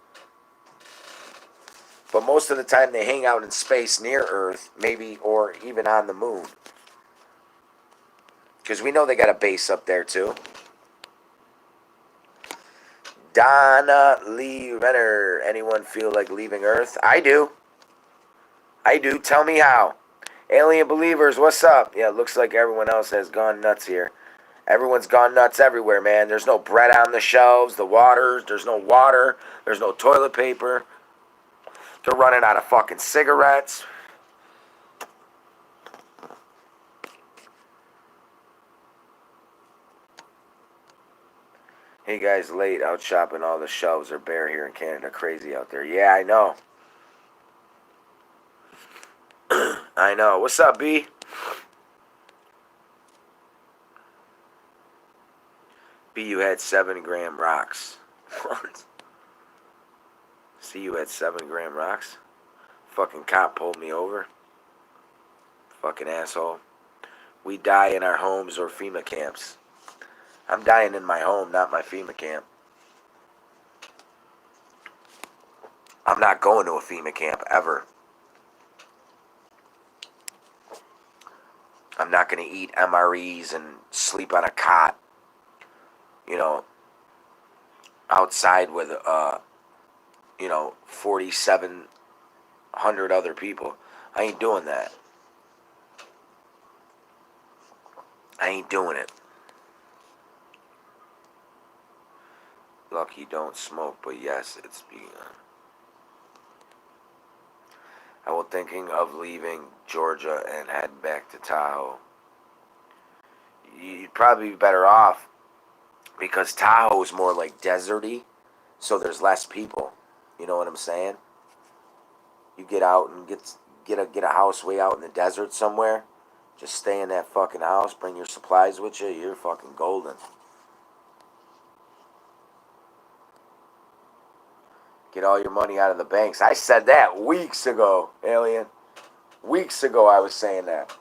but most of the time they hang out in space near Earth, maybe, or even on the moon. Because we know they got a base up there too. Donna Lee Renner. Anyone feel like leaving Earth? I do. Tell me how. Alien Believers, what's up? Yeah, it looks like everyone else has gone nuts here. Everyone's gone nuts everywhere, man. There's no bread on the shelves, there's no water, there's no toilet paper. They're running out of fucking cigarettes. Hey guys, late out shopping. All the shelves are bare here in Canada. Crazy out there. Yeah, I know. I know. What's up, B? B, you had 7-gram rocks. What? See, you had 7-gram rocks? Fucking cop pulled me over. Fucking asshole. We die in our homes or FEMA camps. I'm dying in my home, not my FEMA camp. I'm not going to a FEMA camp ever. I'm not going to eat MREs and sleep on a cot, outside with, 4,700 other people. I ain't doing that. I ain't doing it. Lucky don't smoke, but yes, it's begun. I was thinking of leaving Georgia and heading back to Tahoe. You'd probably be better off because Tahoe is more like deserty, so there's less people. You know what I'm saying? You get out and get a house way out in the desert somewhere. Just stay in that fucking house. Bring your supplies with you. You're fucking golden. Get all your money out of the banks. I said that weeks ago, Alien. Weeks ago I was saying that.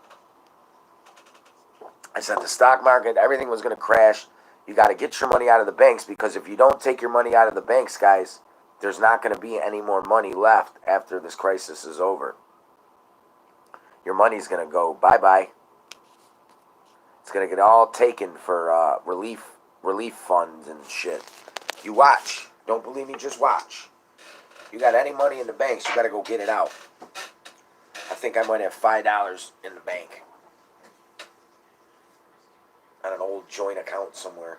I said the stock market, everything was going to crash. You got to get your money out of the banks, because if you don't take your money out of the banks, guys, there's not going to be any more money left after this crisis is over. Your money's going to go bye-bye. It's going to get all taken for relief funds and shit. You watch. Don't believe me, just watch. You got any money in the banks, you got to go get it out. I think I might have $5 in the bank. On an old joint account somewhere.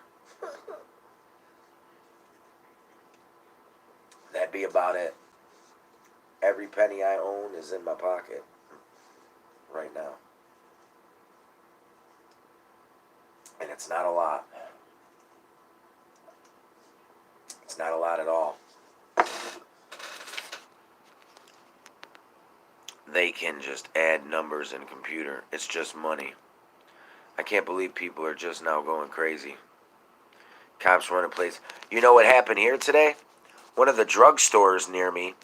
That'd be about it. Every penny I own is in my pocket right now. And it's not a lot. It's not a lot at all. They can just add numbers in a computer. It's just money. I can't believe people are just now going crazy. Cops running places. You know what happened here today? One of the drugstores near me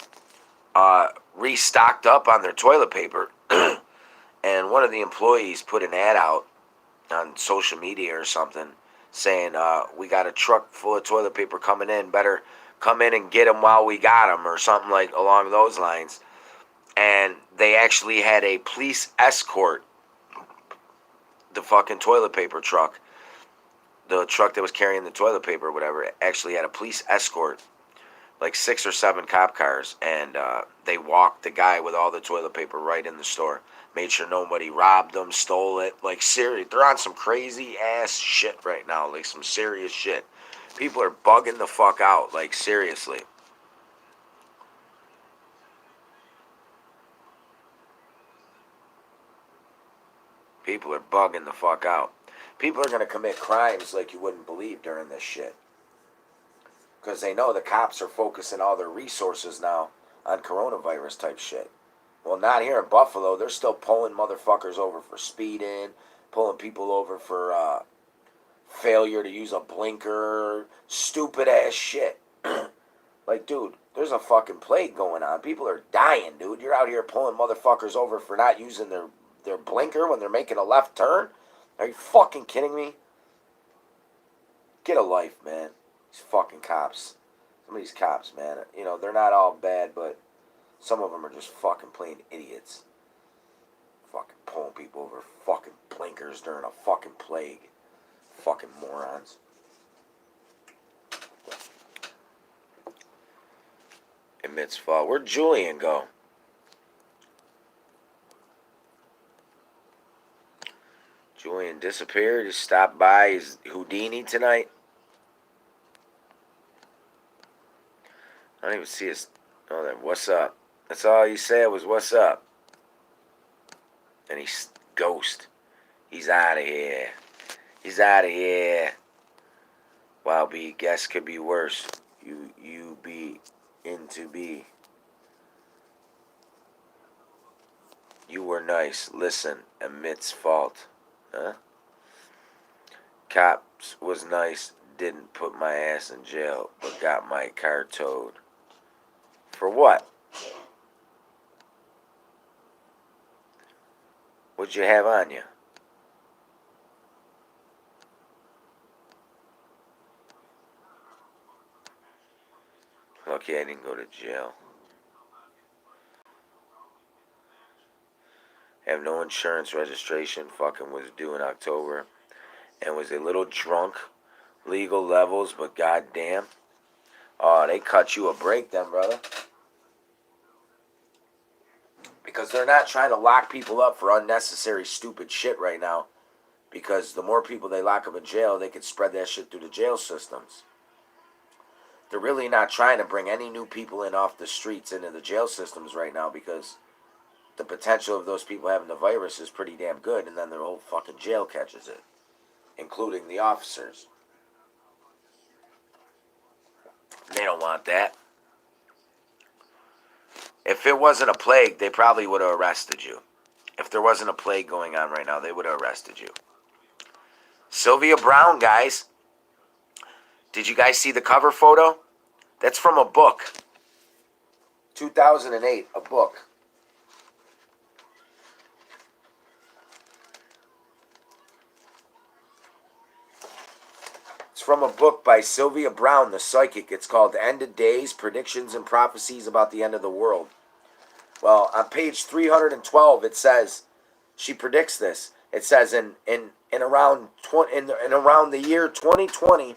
restocked up on their toilet paper. And one of the employees put an ad out on social media or something saying, we got a truck full of toilet paper coming in. Better come in and get them while we got them, or something like along those lines. And they actually had a police escort the fucking toilet paper truck. The truck that was carrying the toilet paper or whatever actually had a police escort, like 6 or 7 cop cars, and they walked the guy with all the toilet paper right in the store. Made sure nobody robbed them, stole it. Like, serious. They're on some crazy ass shit right now, like some serious shit. People are bugging the fuck out. Like, seriously. People are bugging the fuck out. People are going to commit crimes like you wouldn't believe during this shit. Because they know the cops are focusing all their resources now on coronavirus type shit. Well, not here in Buffalo. They're still pulling motherfuckers over for speeding, pulling people over for failure to use a blinker, stupid ass shit. Like, dude, there's a fucking plague going on. People are dying, dude. You're out here pulling motherfuckers over for not using their blinker when they're making a left turn? Are you fucking kidding me? Get a life, man. These fucking cops. Some of these cops, man. You know, they're not all bad, but some of them are just fucking plain idiots. Fucking pulling people over fucking blinkers during a fucking plague. Fucking morons. Admits fault. Where'd Julian go? Julian disappeared. He stopped by. Is Houdini tonight? I don't even see his. Oh, there. What's up? That's all he said was what's up. And he's ghost. He's out of here. He's out of here. Wow, B. Guess could be worse. You be into B. You were nice. Listen, admits fault. Huh? Cops was nice. Didn't put my ass in jail, but got my car towed. For what? What'd you have on you? Okay, I didn't go to jail. Have no insurance registration. Fucking was due in October. And was a little drunk. Legal levels, but goddamn. Oh, they cut you a break then, brother. Because they're not trying to lock people up for unnecessary stupid shit right now. Because the more people they lock up in jail, they can spread that shit through the jail systems. They're really not trying to bring any new people in off the streets into the jail systems right now because the potential of those people having the virus is pretty damn good, and then their whole fucking jail catches it, including the officers. They don't want that. If it wasn't a plague, they probably would have arrested you. If there wasn't a plague going on right now, they would have arrested you. Sylvia Browne, guys. Did you guys see the cover photo? That's from a book. 2008, a book. It's from a book by Sylvia Browne, the psychic. It's called End of Days, Predictions and Prophecies About the End of the World. Well, on page 312, it says, she predicts this. It says, in around the year 2020,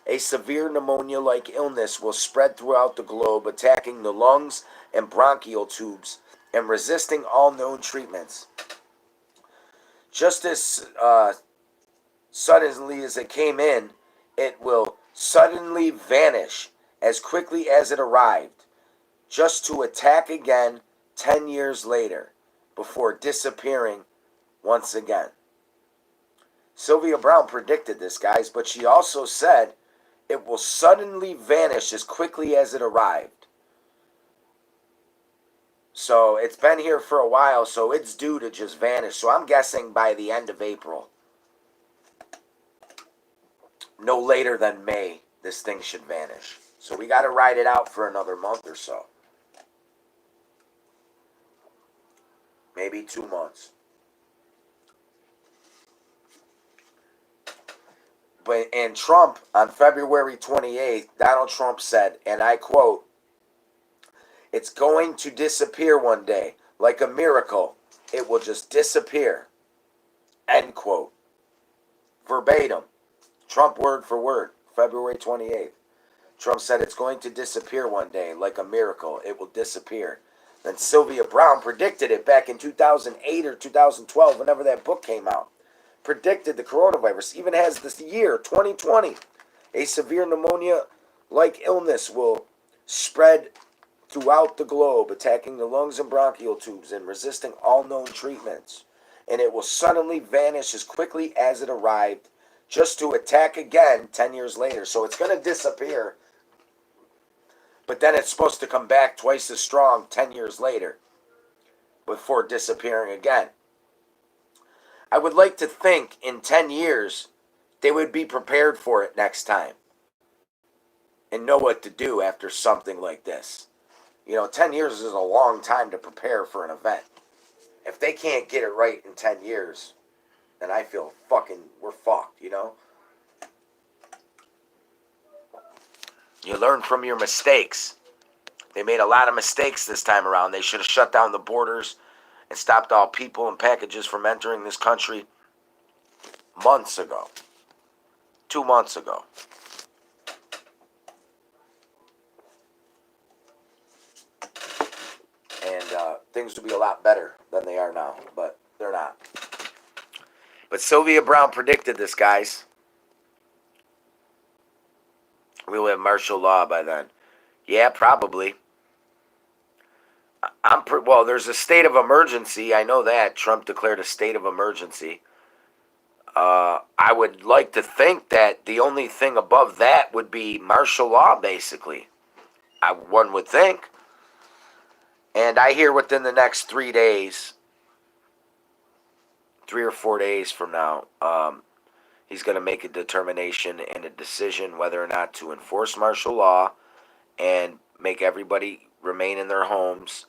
a severe pneumonia-like illness will spread throughout the globe, attacking the lungs and bronchial tubes and resisting all known treatments. Just as suddenly as it came in, it will suddenly vanish as quickly as it arrived, just to attack again 10 years later, before disappearing once again. Sylvia Browne predicted this, guys, but she also said it will suddenly vanish as quickly as it arrived. So it's been here for a while, so it's due to just vanish. So I'm guessing by the end of April. No later than May, this thing should vanish. So we got to ride it out for another month or so. Maybe 2 months. And Trump, on February 28th, Donald Trump said, and I quote, "It's going to disappear one day. Like a miracle. It will just disappear." End quote. Verbatim. Trump word for word. February 28th. Trump said it's going to disappear one day. Like a miracle. It will disappear. Then Sylvia Browne predicted it back in 2008 or 2012, whenever that book came out. Predicted the coronavirus. Even has this year, 2020. A severe pneumonia-like illness will spread throughout the globe, attacking the lungs and bronchial tubes and resisting all known treatments. And it will suddenly vanish as quickly as it arrived, just to attack again 10 years later. So it's going to disappear, but then it's supposed to come back twice as strong 10 years later before disappearing again. I would like to think in 10 years they would be prepared for it next time and know what to do after something like this. 10 years is a long time to prepare for an event. If they can't get it right in 10 years, then I feel we're fucked, You learn from your mistakes. They made a lot of mistakes this time around. They should have shut down the borders and stopped all people and packages from entering this country months ago. 2 months ago. And things would be a lot better than they are now, but they're not. But Sylvia Browne predicted this, guys. We will have martial law by then. Yeah, probably. Well, there's a state of emergency. I know that. Trump declared a state of emergency. I would like to think that the only thing above that would be martial law, basically. One would think. And I hear within the next 3 days, 3 or 4 days from now, he's going to make a determination and a decision whether or not to enforce martial law and make everybody remain in their homes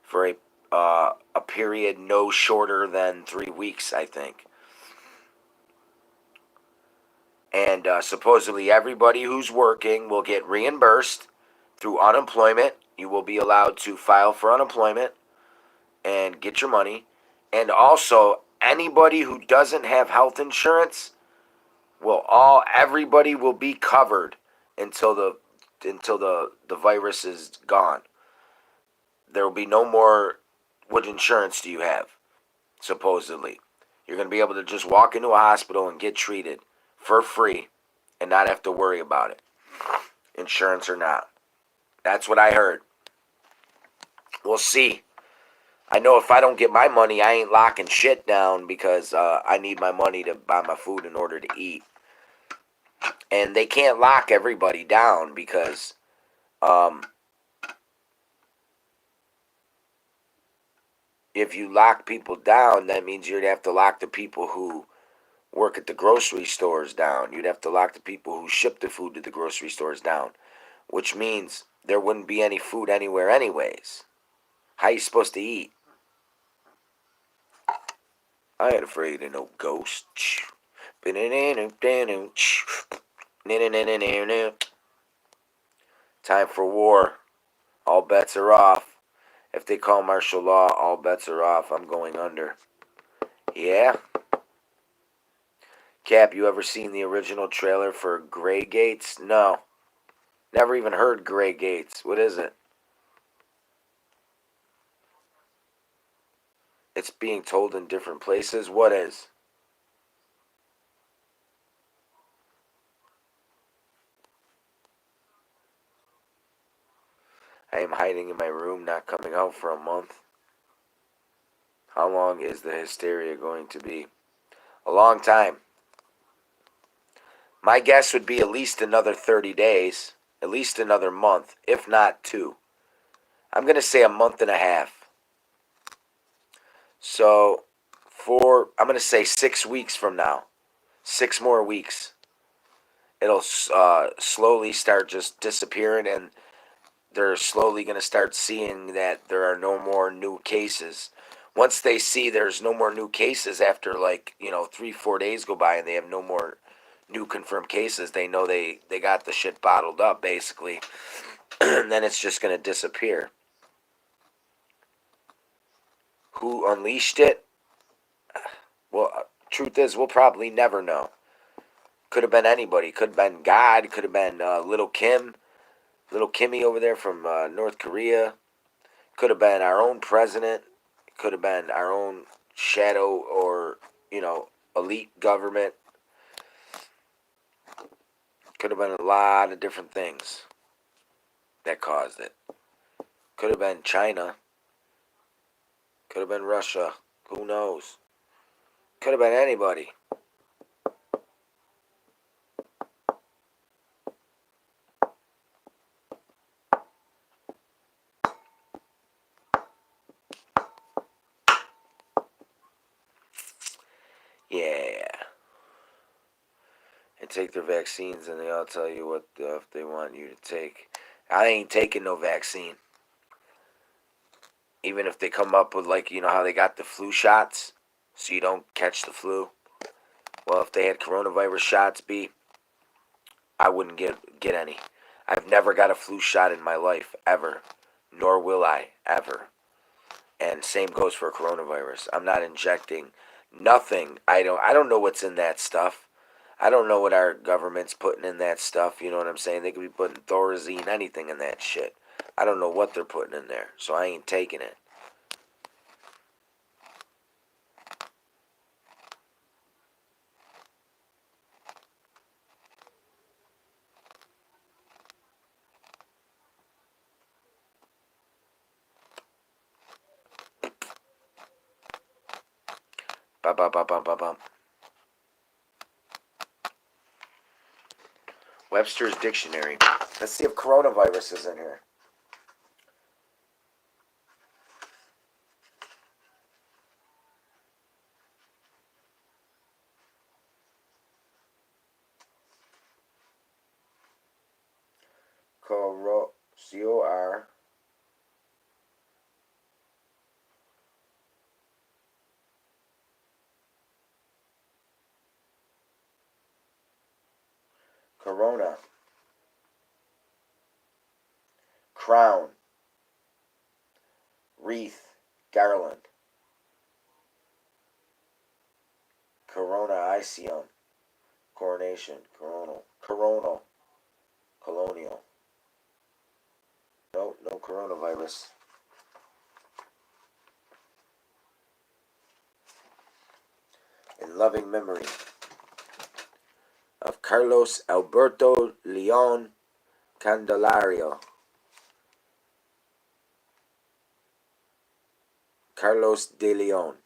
for a period no shorter than 3 weeks, I think. And supposedly everybody who's working will get reimbursed through unemployment. You will be allowed to file for unemployment and get your money. And also, anybody who doesn't have health insurance everybody will be covered until the virus is gone. There will be no more, what insurance do you have? Supposedly. You're going to be able to just walk into a hospital and get treated for free and not have to worry about it. Insurance or not. That's what I heard. We'll see. I know if I don't get my money, I ain't locking shit down because I need my money to buy my food in order to eat. And they can't lock everybody down because if you lock people down, that means you'd have to lock the people who work at the grocery stores down. You'd have to lock the people who ship the food to the grocery stores down, which means there wouldn't be any food anywhere anyways. How you supposed to eat? I ain't afraid of no ghost. Time for war. All bets are off. If they call martial law, all bets are off. I'm going under. Yeah? Cap, you ever seen the original trailer for Grey Gates? No. Never even heard Grey Gates. What is it? It's being told in different places. What is? I am hiding in my room, not coming out for a month. How long is the hysteria going to be? A long time. My guess would be at least another 30 days, at least another month, if not 2. I'm going to say a month and a half. So, I'm going to say 6 weeks from now, 6 more weeks, it'll slowly start just disappearing, and they're slowly going to start seeing that there are no more new cases. Once they see there's no more new cases after 3-4 days go by and they have no more new confirmed cases, they know they got the shit bottled up, basically. And then it's just going to disappear. Who unleashed it? Well, truth is, we'll probably never know. Could have been anybody. Could have been God. Could have been Little Kim. Little Kimmy over there from North Korea. Could have been our own president. Could have been our own shadow or, elite government. Could have been a lot of different things that caused it. Could have been China. Could have been Russia. Who knows? Could have been anybody. Yeah. And take their vaccines, and they all tell you what they want you to take. I ain't taking no vaccine. Even if they come up with, like, you know how they got the flu shots so you don't catch the flu. Well, if they had coronavirus shots, I wouldn't get any. I've never got a flu shot in my life, ever. Nor will I, ever. And same goes for coronavirus. I'm not injecting nothing. I don't know what's in that stuff. I don't know what our government's putting in that stuff. You know what I'm saying? They could be putting Thorazine, anything in that shit. I don't know what they're putting in there, so I ain't taking it. Bum, bum, bum, bum, bum, bum. Webster's Dictionary. Let's see if coronavirus is in here. C-O-R. Corona. Crown. Wreath. Garland. Corona-iceum. Coronation. Coronal. Coronal. Colonial. No coronavirus. In loving memory of Carlos Alberto Leon Candelario. Carlos de Leon.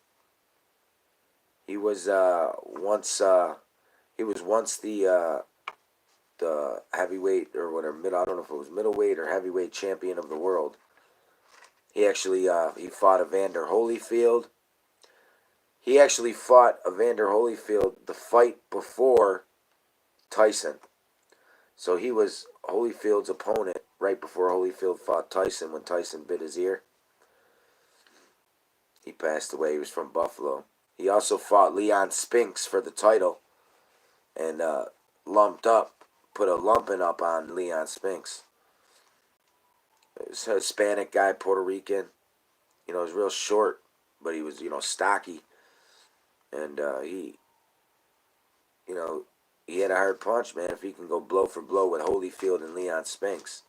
He was once the heavyweight or whatever, I don't know if it was middleweight or heavyweight champion of the world. He actually he fought Evander Holyfield. He actually fought Evander Holyfield the fight before Tyson. So he was Holyfield's opponent right before Holyfield fought Tyson when Tyson bit his ear. He passed away. He was from Buffalo. He also fought Leon Spinks for the title and put a lumping up on Leon Spinks. He was a Hispanic guy, Puerto Rican. He was real short, but he was, stocky. And he had a hard punch, man. If he can go blow for blow with Holyfield and Leon Spinks,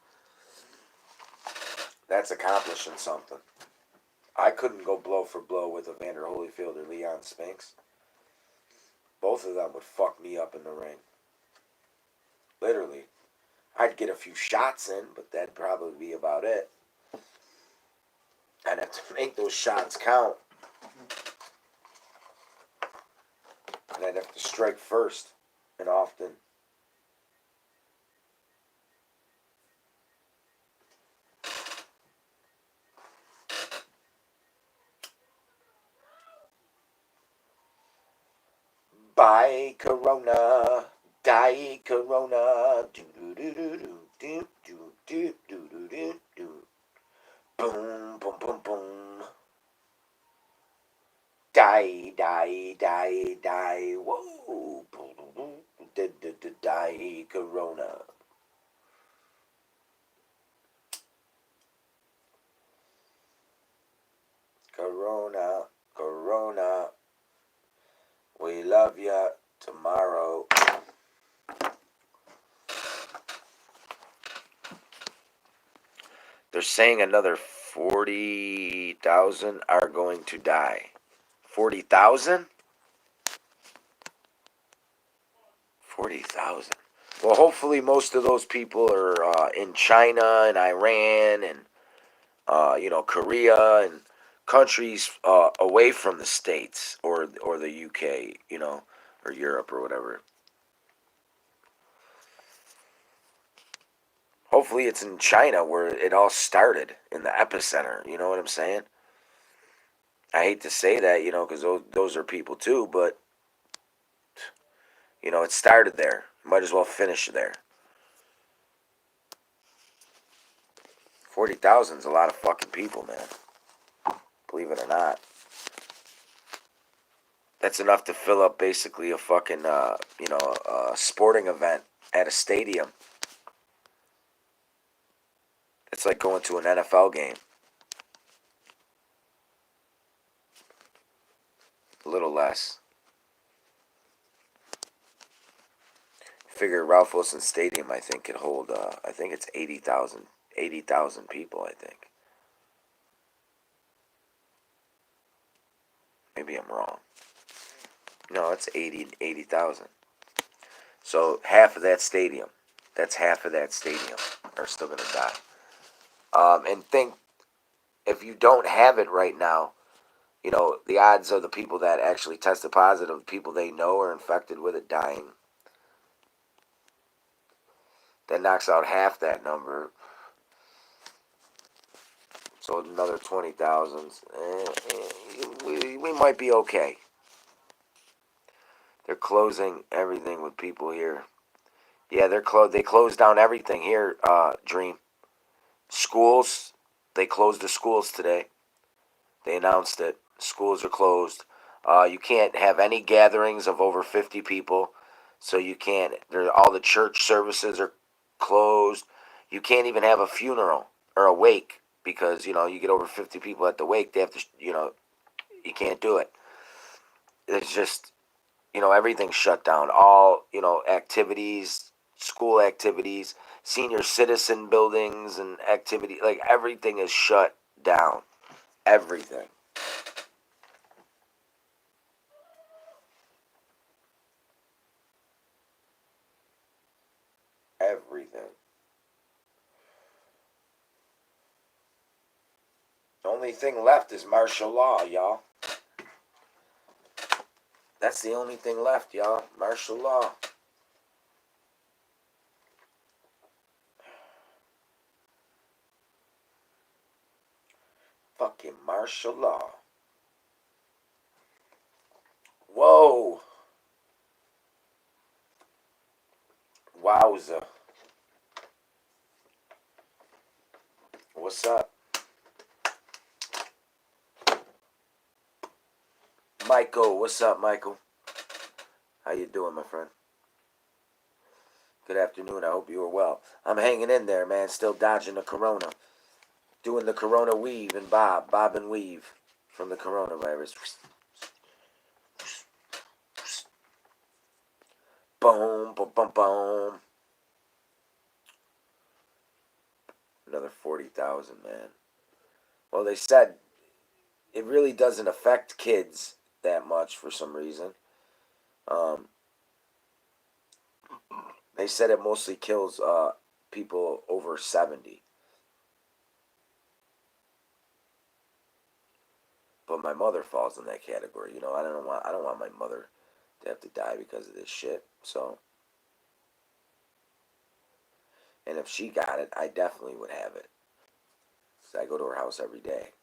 that's accomplishing something. I couldn't go blow for blow with Evander Holyfield or Leon Spinks. Both of them would fuck me up in the ring. Literally. I'd get a few shots in, but that'd probably be about it. I'd have to make those shots count. And I'd have to strike first and often. Bye, Corona. Die, Corona. Do do do do do do do do do do do. Boom, boom, boom, boom. Die, die, die, die. Whoa. Die, Corona. Corona, Corona. We love ya tomorrow. They're saying another 40,000 are going to die. 40,000? 40,000. Well, hopefully most of those people are in China and Iran and Korea and countries away from the States or the UK, or Europe or whatever. Hopefully it's in China where it all started, in the epicenter. You know what I'm saying? I hate to say that, because those are people too, but it started there. Might as well finish there. 40,000 is a lot of fucking people, man. Believe it or not. That's enough to fill up basically a fucking, sporting event at a stadium. It's like going to an NFL game. A little less. Figure Ralph Wilson Stadium, I think, could hold, I think it's 80,000 people, I think. Maybe I'm wrong. No, it's 80,000. So half of that stadium, that's half of that stadium are still going to die. And think, if you don't have it right now, the odds of the people that actually tested positive, people they know are infected with it dying, that knocks out half that number. So another 20,000. We might be okay. They're closing everything with people here. Yeah, they closed down everything here, Dream. Schools, they closed the schools today. They announced it. Schools are closed. You can't have any gatherings of over 50 people. So you can't. All the church services are closed. You can't even have a funeral or a wake because you get over 50 people at the wake. They have to. You can't do it. It's just everything's shut down. All activities, school activities, senior citizen buildings and activity, like everything is shut down. Everything. Everything. The only thing left is martial law, y'all. That's the only thing left, y'all. Martial law. Fucking martial law. Whoa. Wowza. What's up? Michael, what's up, Michael? How you doing, my friend? Good afternoon. I hope you are well. I'm hanging in there, man. Still dodging the corona. Doing the corona weave and bob and weave from the coronavirus. Boom, boom, boom, boom. Another 40,000, man. Well, they said it really doesn't affect kids that much for some reason. Um, they said it mostly kills people over 70. But my mother falls in that category. I don't want my mother to have to die because of this shit. So, and if she got it, I definitely would have it. So I go to her house every day.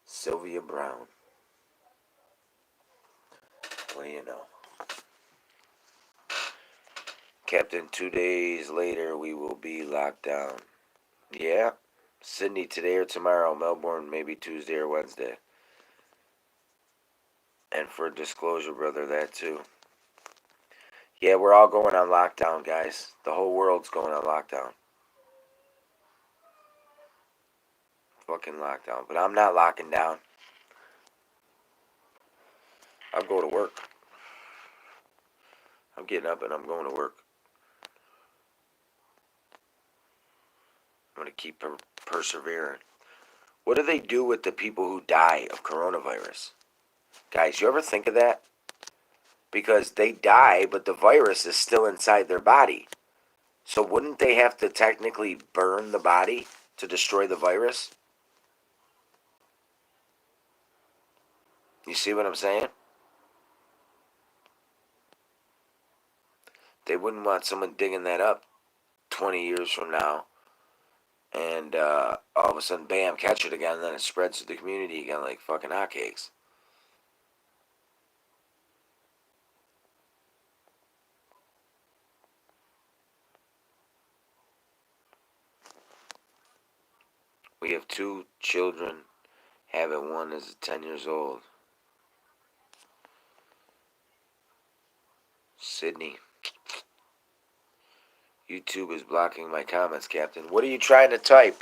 Sylvia Brown. What do you know? Captain, 2 days later we will be locked down. Yeah. Sydney today or tomorrow. Melbourne maybe Tuesday or Wednesday. And for disclosure, brother, that too. Yeah, we're all going on lockdown, guys. The whole world's going on lockdown. fucking lockdown. But I'm not locking down. I'll go to work. I'm getting up and I'm going to work. I'm going to keep persevering. What do they do with the people who die of coronavirus? Guys, you ever think of that? Because they die, but the virus is still inside their body. So wouldn't they have to technically burn the body to destroy the virus? You see what I'm saying? They wouldn't want someone digging that up 20 years from now and all of a sudden, bam, catch it again, and then it spreads to the community again like fucking hotcakes. We have 2 children. Have it. One is 10 years old. Sydney. YouTube is blocking my comments, Captain. What are you trying to type?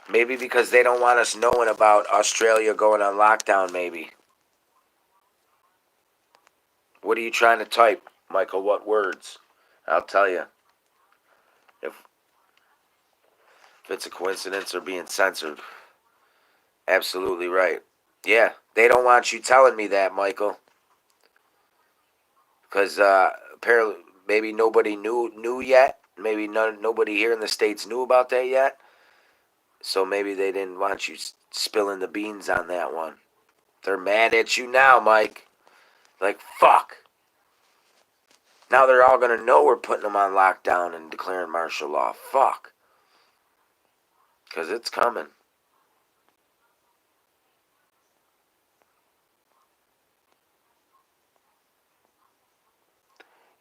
Maybe because they don't want us knowing about Australia going on lockdown, maybe. What are you trying to type, Michael? What words? I'll tell you. If it's a coincidence or being censored. Absolutely right. Yeah, they don't want you telling me that, Michael. Because apparently, maybe nobody knew yet. Maybe nobody here in the States knew about that yet. So maybe they didn't want you spilling the beans on that one. They're mad at you now, Mike. Like, fuck. Now they're all going to know we're putting them on lockdown and declaring martial law. Fuck. Because it's coming.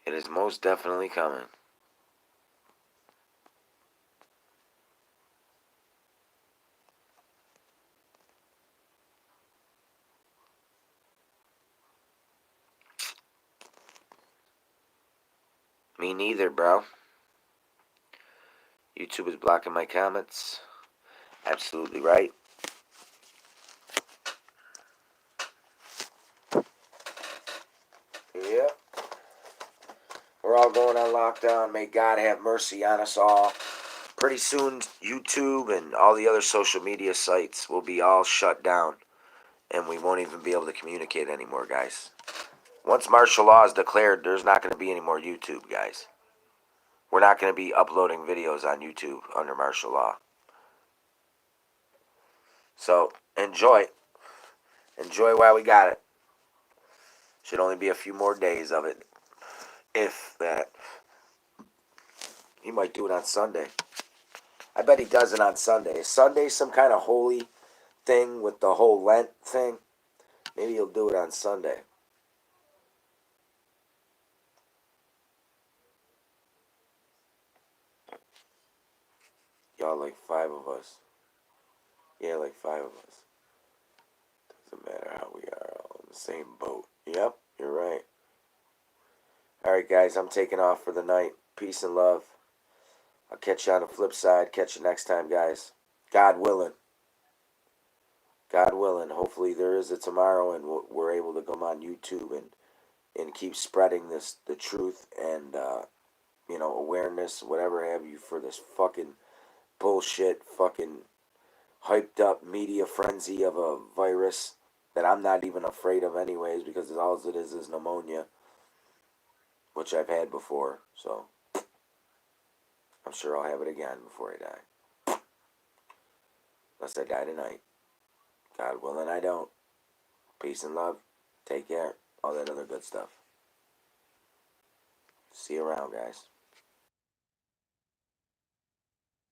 It is most definitely coming. Me neither, bro. YouTube is blocking my comments. Absolutely right. Yep. We're all going on lockdown. May God have mercy on us all. Pretty soon, YouTube and all the other social media sites will be all shut down. And we won't even be able to communicate anymore, guys. Once martial law is declared, there's not going to be any more YouTube, guys. We're not going to be uploading videos on YouTube under martial law. So, enjoy. Enjoy while we got it. Should only be a few more days of it. If that. He might do it on Sunday. I bet he does it on Sunday. Is Sunday some kind of holy thing with the whole Lent thing? Maybe he'll do it on Sunday. Y'all like 5 of us. Yeah, like 5 of us. Doesn't matter how we are all in the same boat. Yep, you're right. Alright, guys, I'm taking off for the night. Peace and love. I'll catch you on the flip side. Catch you next time, guys. God willing. God willing. Hopefully there is a tomorrow and we're able to come on YouTube and keep spreading the truth and, awareness, whatever have you, for this fucking bullshit, fucking hyped up media frenzy of a virus that I'm not even afraid of anyways, because all it is pneumonia, which I've had before, so I'm sure I'll have it again before I die. Unless I die tonight. God willing, I don't. Peace and love. Take care. All that other good stuff. See you around, guys.